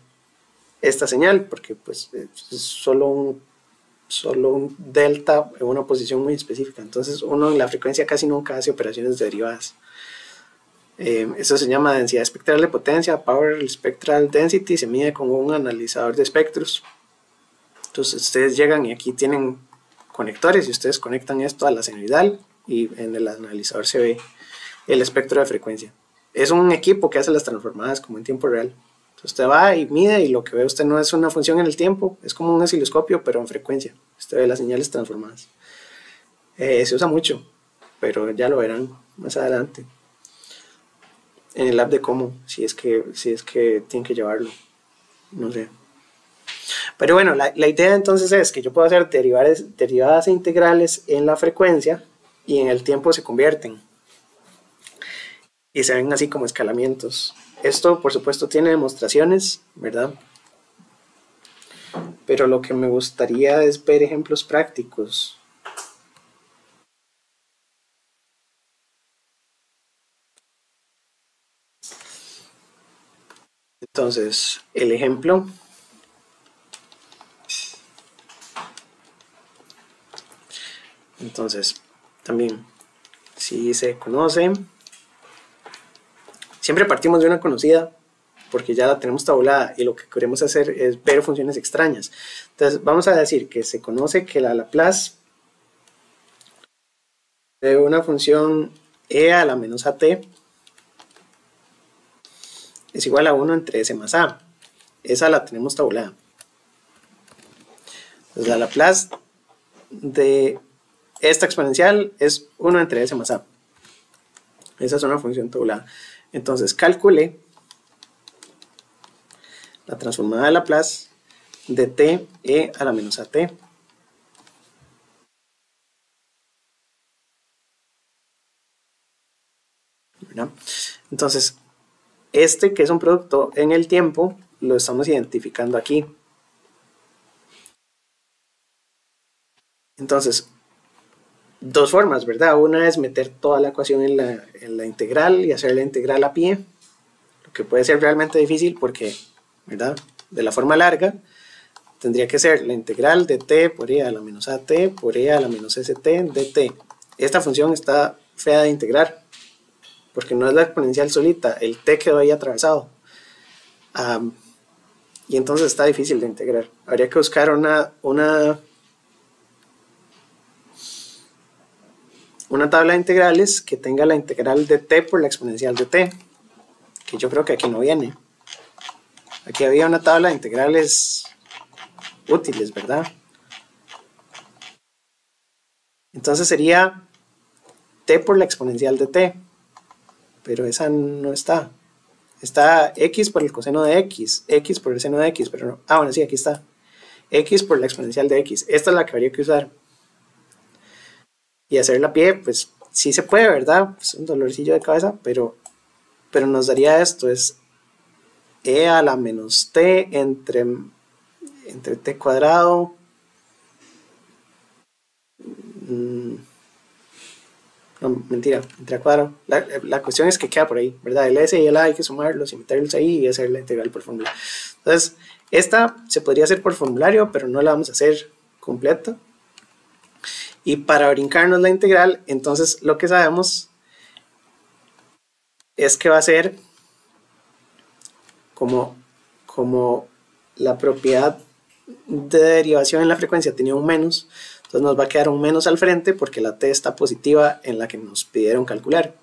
Speaker 1: señal porque pues es solo solo un delta en una posición muy específica. Entonces uno en la frecuencia casi nunca hace operaciones de derivadas. Eso se llama densidad espectral de potencia, power spectral density, se mide con un analizador de espectros. Entonces ustedes llegan y aquí tienen conectores y ustedes conectan esto a la senoidal y en el analizador se ve el espectro de frecuencia. Es un equipo que hace las transformadas como en tiempo real. Entonces usted va y mide y lo que ve usted no es una función en el tiempo, es como un osciloscopio pero en frecuencia. Usted ve las señales transformadas. Se usa mucho, pero ya lo verán más adelante en el lab de cómo, si es que tienen que llevarlo, no sé. Pero bueno, la idea entonces es que yo puedo hacer derivadas e integrales en la frecuencia y en el tiempo se convierten y se ven así como escalamientos. Esto por supuesto tiene demostraciones, ¿verdad? Pero lo que me gustaría es ver ejemplos prácticos. Entonces, el ejemplo entonces también si se conoce, siempre partimos de una conocida porque ya la tenemos tabulada y lo que queremos hacer es ver funciones extrañas. Entonces vamos a decir que se conoce que la Laplace de una función e a la menos at es igual a 1 entre s más a. Esa la tenemos tabulada. Entonces la Laplace de esta exponencial es 1 entre s más a. Esa es una función tabulada. Entonces calcule la transformada de Laplace de t e a la menos at. ¿Verdad? Entonces, este que es un producto en el tiempo, lo estamos identificando aquí. Entonces, dos formas, ¿verdad? Una es meter toda la ecuación en la integral y hacer la integral a pie, lo que puede ser realmente difícil porque, ¿verdad? De la forma larga, tendría que ser la integral de t por e a la menos at por e a la menos st de t. Esta función está fea de integrar porque no es la exponencial solita, el t quedó ahí atravesado. Y entonces está difícil de integrar. Habría que buscar una tabla de integrales que tenga la integral de t por la exponencial de t, que yo creo que aquí no viene. Aquí había una tabla de integrales útiles, ¿verdad? Entonces sería t por la exponencial de t, pero esa no está. Está x por el coseno de x, x por el seno de x, pero no. Ah, bueno, sí, aquí está. X por la exponencial de x. Esta es la que habría que usar. Y hacerla a pie, pues sí se puede, ¿verdad? Es un dolorcillo de cabeza, pero nos daría esto, es e a la menos t entre t cuadrado. No, mentira, entre a cuadrado. La cuestión es que queda por ahí, ¿verdad? El s y el a hay que sumarlos y meterlos ahí y hacer la integral por fórmula. Entonces, esta se podría hacer por formulario, pero no la vamos a hacer completa. Y para brincarnos la integral, entonces lo que sabemos es que va a ser como la propiedad de derivación en la frecuencia tenía un menos, entonces nos va a quedar un menos al frente porque la t está positiva en la que nos pidieron calcular.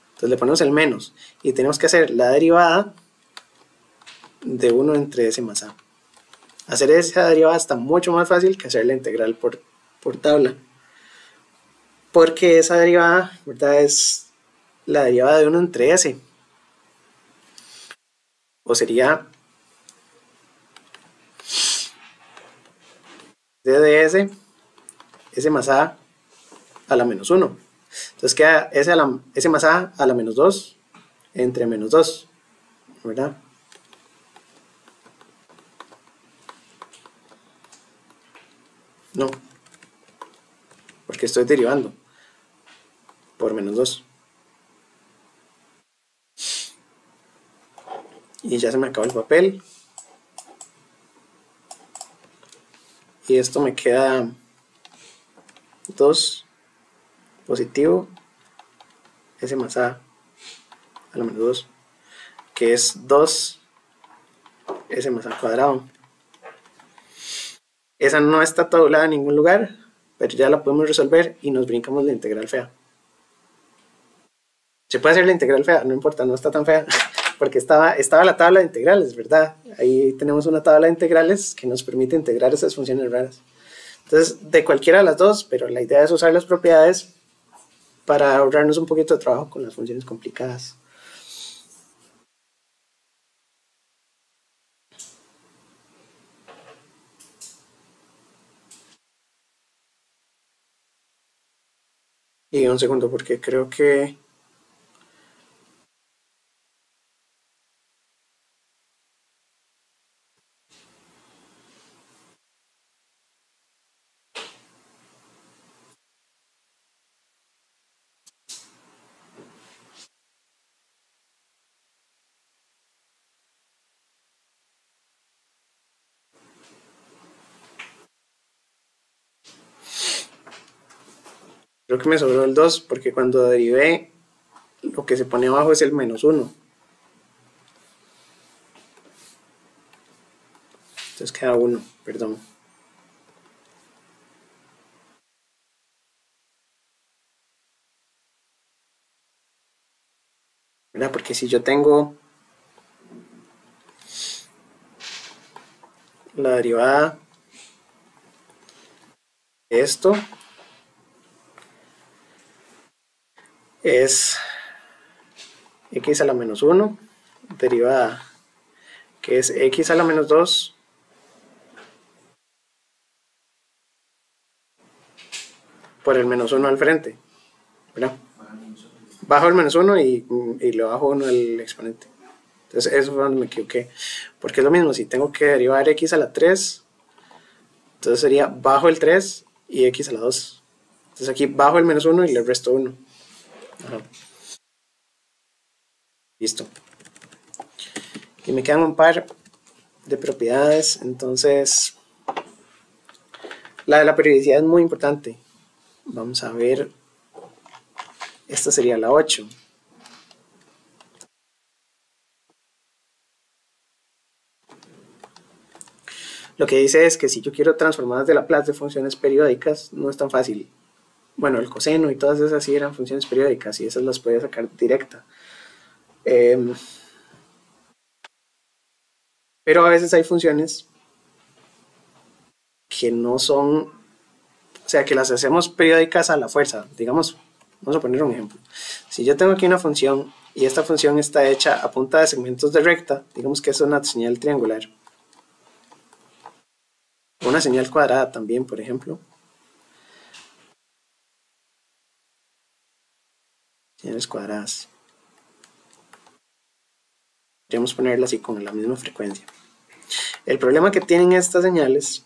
Speaker 1: Entonces le ponemos el menos y tenemos que hacer la derivada de 1 entre s más a. Hacer esa derivada está mucho más fácil que hacer la integral por tabla, porque esa derivada, ¿verdad?, es la derivada de 1 entre s, o sería d de s más a la menos 1. Entonces queda s más a la menos 2 entre menos 2, ¿verdad? No, porque estoy derivando por menos 2. Y ya se me acabó el papel. y esto me queda 2 positivo S más A a la menos 2, que es 2 S más A cuadrado. Esa no está tabulada en ningún lugar, pero ya la podemos resolver y nos brincamos la integral fea. Se puede hacer la integral fea, no importa, no está tan fea, porque estaba la tabla de integrales, ¿verdad? Ahí tenemos una tabla de integrales que nos permite integrar esas funciones raras. Entonces, de cualquiera de las dos, pero la idea es usar las propiedades para ahorrarnos un poquito de trabajo con las funciones complicadas. Y un segundo, porque creo que... Creo que me sobró el 2, porque cuando derivé, lo que se pone abajo es el menos 1. Entonces queda 1, perdón. ¿Verdad? Porque si yo tengo la derivada de esto, es x a la menos 1, derivada que es x a la menos 2 por el menos 1 al frente, ¿verdad? Bajo el menos 1 y le bajo 1 el exponente. Entonces eso fue donde me equivoqué, porque es lo mismo, si tengo que derivar x a la 3, entonces sería bajo el 3 y x a la 2. Entonces aquí bajo el menos 1 y le resto 1. Ajá. Listo. Y me quedan un par de propiedades, entonces la de la periodicidad es muy importante. Vamos a ver, esta sería la 8. Lo que dice es que si yo quiero transformadas de Laplace de funciones periódicas, no es tan fácil. Bueno, el coseno y todas esas sí eran funciones periódicas y esas las podía sacar directa. Pero a veces hay funciones que no son, o sea, que las hacemos periódicas a la fuerza. Digamos, vamos a poner un ejemplo. Si yo tengo aquí una función y esta función está hecha a punta de segmentos de recta, digamos que es una señal triangular. Una señal cuadrada también, por ejemplo. Señales cuadradas. Podríamos ponerlas así con la misma frecuencia. El problema que tienen estas señales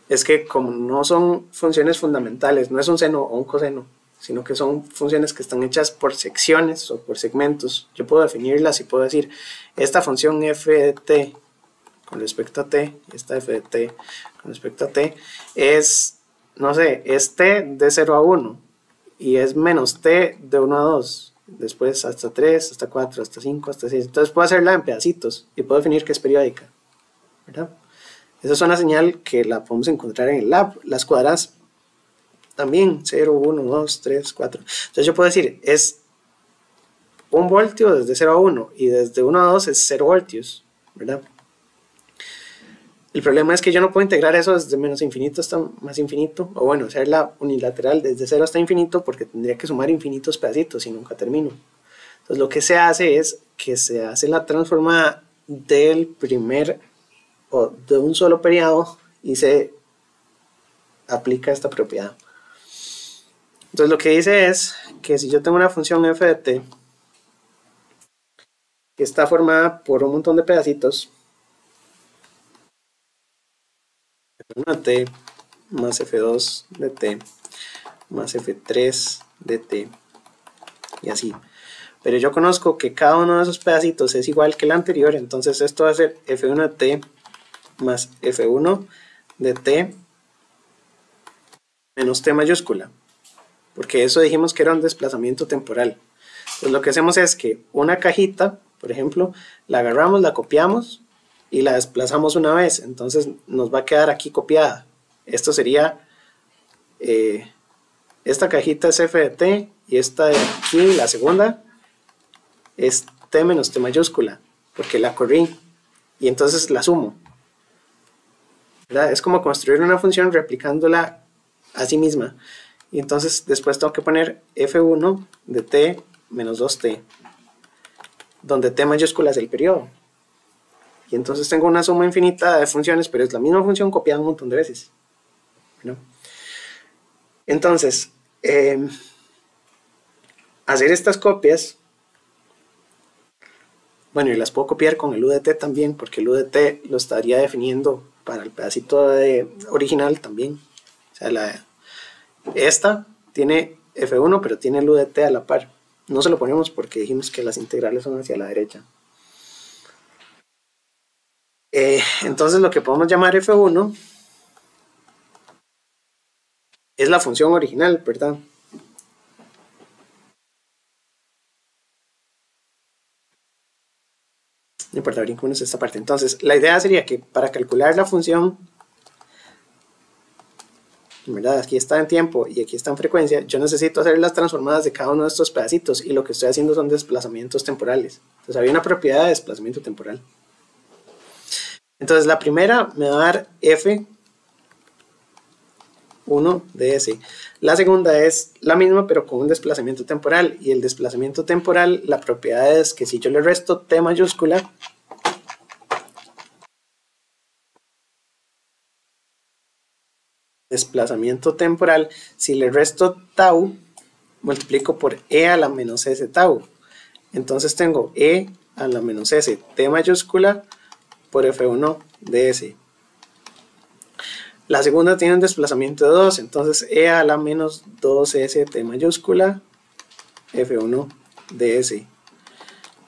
Speaker 1: es que como no son funciones fundamentales, no es un seno o un coseno, sino que son funciones que están hechas por secciones o por segmentos. Yo puedo definirlas y puedo decir, esta función f de t con respecto a t, esta f de t con respecto a t, es, no sé, es t de 0 a 1 y es menos t de 1 a 2. Después hasta 3, hasta 4, hasta 5, hasta 6. Entonces puedo hacerla en pedacitos y puedo definir que es periódica, ¿verdad? Esa es una señal que la podemos encontrar en el lab. Las cuadradas también, 0, 1, 2, 3, 4. Entonces yo puedo decir, es 1 voltio desde 0 a 1 y desde 1 a 2 es 0 voltios, ¿verdad? El problema es que yo no puedo integrar eso desde menos infinito hasta más infinito, o bueno, hacerla unilateral desde 0 hasta infinito, porque tendría que sumar infinitos pedacitos y nunca termino. Entonces lo que se hace es que se hace la transformada del primer o de un solo periodo y se aplica esta propiedad. Entonces lo que dice es que si yo tengo una función f de t que está formada por un montón de pedacitos, f1 de t más f2 de t más f3 de t y así. Pero yo conozco que cada uno de esos pedacitos es igual que el anterior, entonces esto va a ser f1 de t más F1 de t menos t mayúscula, porque eso dijimos que era un desplazamiento temporal. Entonces lo que hacemos es que una cajita, por ejemplo, la agarramos, la copiamos y la desplazamos una vez, entonces nos va a quedar aquí copiada. Esto sería, esta cajita es f de t y esta de aquí, la segunda, es t menos t mayúscula, porque la corrí y entonces la sumo, ¿verdad? Es como construir una función replicándola a sí misma, y entonces después tengo que poner f1 de t menos 2t, donde t mayúscula es el periodo, y entonces tengo una suma infinita de funciones, pero es la misma función copiada un montón de veces, ¿no? Entonces, hacer estas copias, bueno, y las puedo copiar con el u de t también, porque el u de t lo estaría definiendo para el pedacito original también. O sea, esta tiene f1, pero tiene el u de t a la par. No se lo ponemos porque dijimos que las integrales son hacia la derecha. Entonces lo que podemos llamar f1 es la función original, ¿verdad? No importa, brincamos esta parte. Entonces, la idea sería que para calcular la función, ¿verdad? Aquí está en tiempo y aquí está en frecuencia, yo necesito hacer las transformadas de cada uno de estos pedacitos, y lo que estoy haciendo son desplazamientos temporales. Entonces, había una propiedad de desplazamiento temporal. Entonces, la primera me va a dar f1 de s. La segunda es la misma, pero con un desplazamiento temporal, y el desplazamiento temporal, la propiedad es que si yo le resto t mayúscula, desplazamiento temporal, si le resto tau, multiplico por e a la menos s tau. Entonces tengo e a la menos s t mayúscula por f1 de s. La segunda tiene un desplazamiento de 2, entonces e a la menos 2s t mayúscula f1 de s.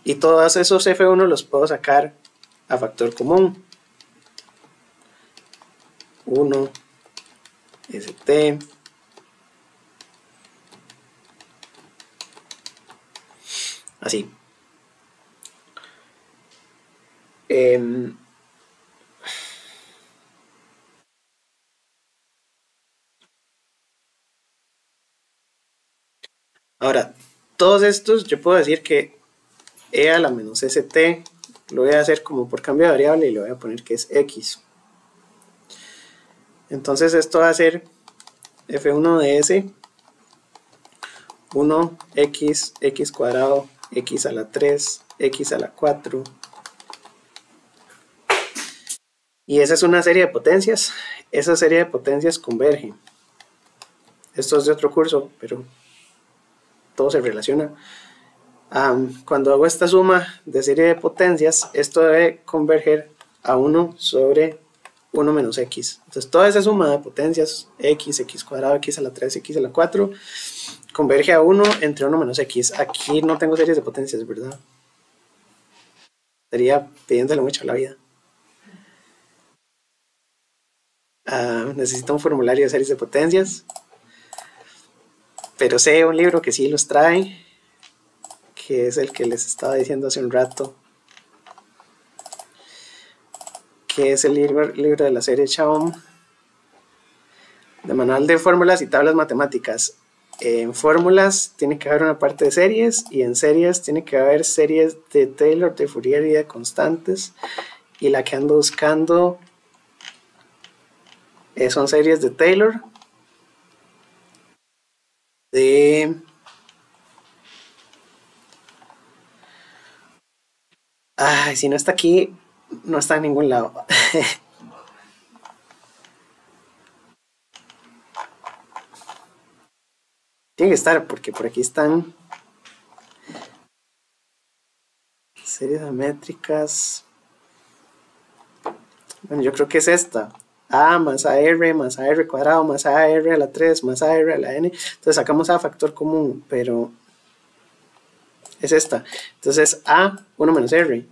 Speaker 1: Y todos esos f1 los puedo sacar a factor común. 1 st, así. Ahora, todos estos yo puedo decir que e a la menos st lo voy a hacer como por cambio de variable y le voy a poner que es x. Entonces esto va a ser f1 de s 1x, x cuadrado, x a la 3, x a la 4. Y esa es una serie de potencias. Esa serie de potencias converge. Esto es de otro curso, pero todo se relaciona. Cuando hago esta suma de serie de potencias, esto debe converger a 1 sobre 1 menos x. Entonces toda esa suma de potencias, x, x cuadrado, x a la 3, x a la 4, converge a 1 entre 1 menos x. Aquí no tengo series de potencias, ¿verdad? Estaría pidiéndole mucho a la vida. Necesito un formulario de series de potencias, pero sé un libro que sí los trae, que es el que les estaba diciendo hace un rato, que es el libro de la serie Chaum, de manual de fórmulas y tablas matemáticas. En fórmulas tiene que haber una parte de series, y en series tiene que haber series de Taylor, de Fourier y de constantes, y la que ando buscando son series de Taylor de si no está aquí, no está en ningún lado. Tiene que estar, porque por aquí están series métricas. Bueno, yo creo que es esta. A más AR más AR cuadrado más AR a la 3 más AR a la n. Entonces sacamos A factor común, pero es esta. Entonces A 1 menos R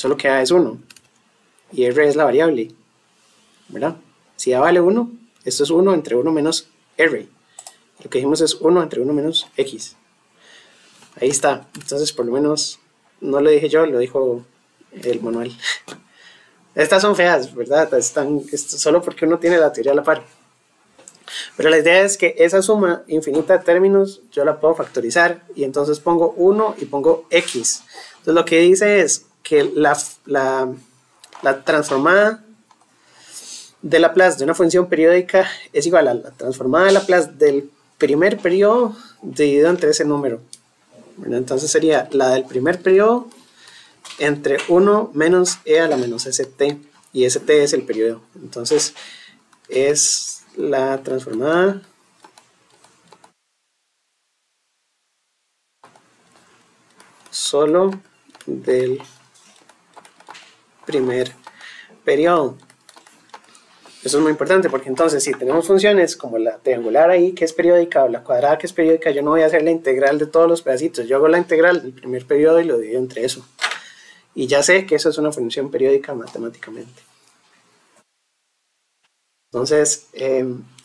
Speaker 1: solo que A es 1 y R es la variable, ¿verdad? Si A vale 1, esto es 1 entre 1 menos R. Lo que dijimos es 1 entre 1 menos X. Ahí está. Entonces, por lo menos, no lo dije yo, lo dijo el manual. Estas son feas, ¿verdad? Están solo porque uno tiene la teoría a la par. Pero la idea es que esa suma infinita de términos yo la puedo factorizar y entonces pongo 1 y pongo X. Entonces lo que dice es que la transformada de Laplace de una función periódica es igual a la transformada de Laplace del primer periodo dividido entre ese número. Bueno, entonces sería la del primer periodo entre 1 menos e a la menos st, y st es el periodo. Entonces es la transformada solo del primer periodo. Eso es muy importante porque entonces si tenemos funciones como la triangular ahí que es periódica o la cuadrada que es periódica, yo no voy a hacer la integral de todos los pedacitos, yo hago la integral del primer periodo y lo divido entre eso. Y ya sé que eso es una función periódica matemáticamente. Entonces,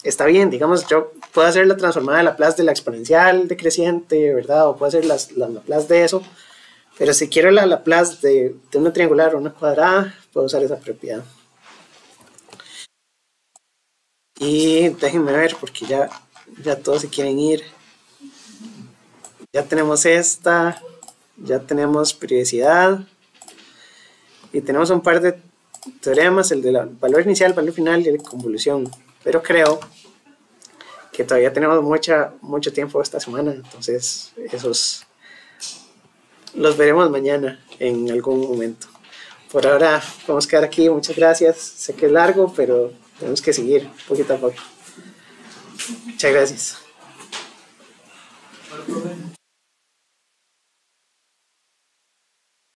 Speaker 1: está bien, digamos, yo puedo hacer la transformada de Laplace de la exponencial decreciente, ¿verdad? O puedo hacer la Laplace de eso. Pero si quiero la Laplace de una triangular o una cuadrada, puedo usar esa propiedad. Y déjenme ver porque ya todos se quieren ir. Ya tenemos esta, ya tenemos periodicidad y tenemos un par de teoremas, el del valor inicial, valor final y el de convolución. Pero creo que todavía tenemos mucho tiempo esta semana, entonces esos los veremos mañana en algún momento. Por ahora vamos a quedar aquí, muchas gracias. Sé que es largo, pero tenemos que seguir poquito a poco. Muchas gracias.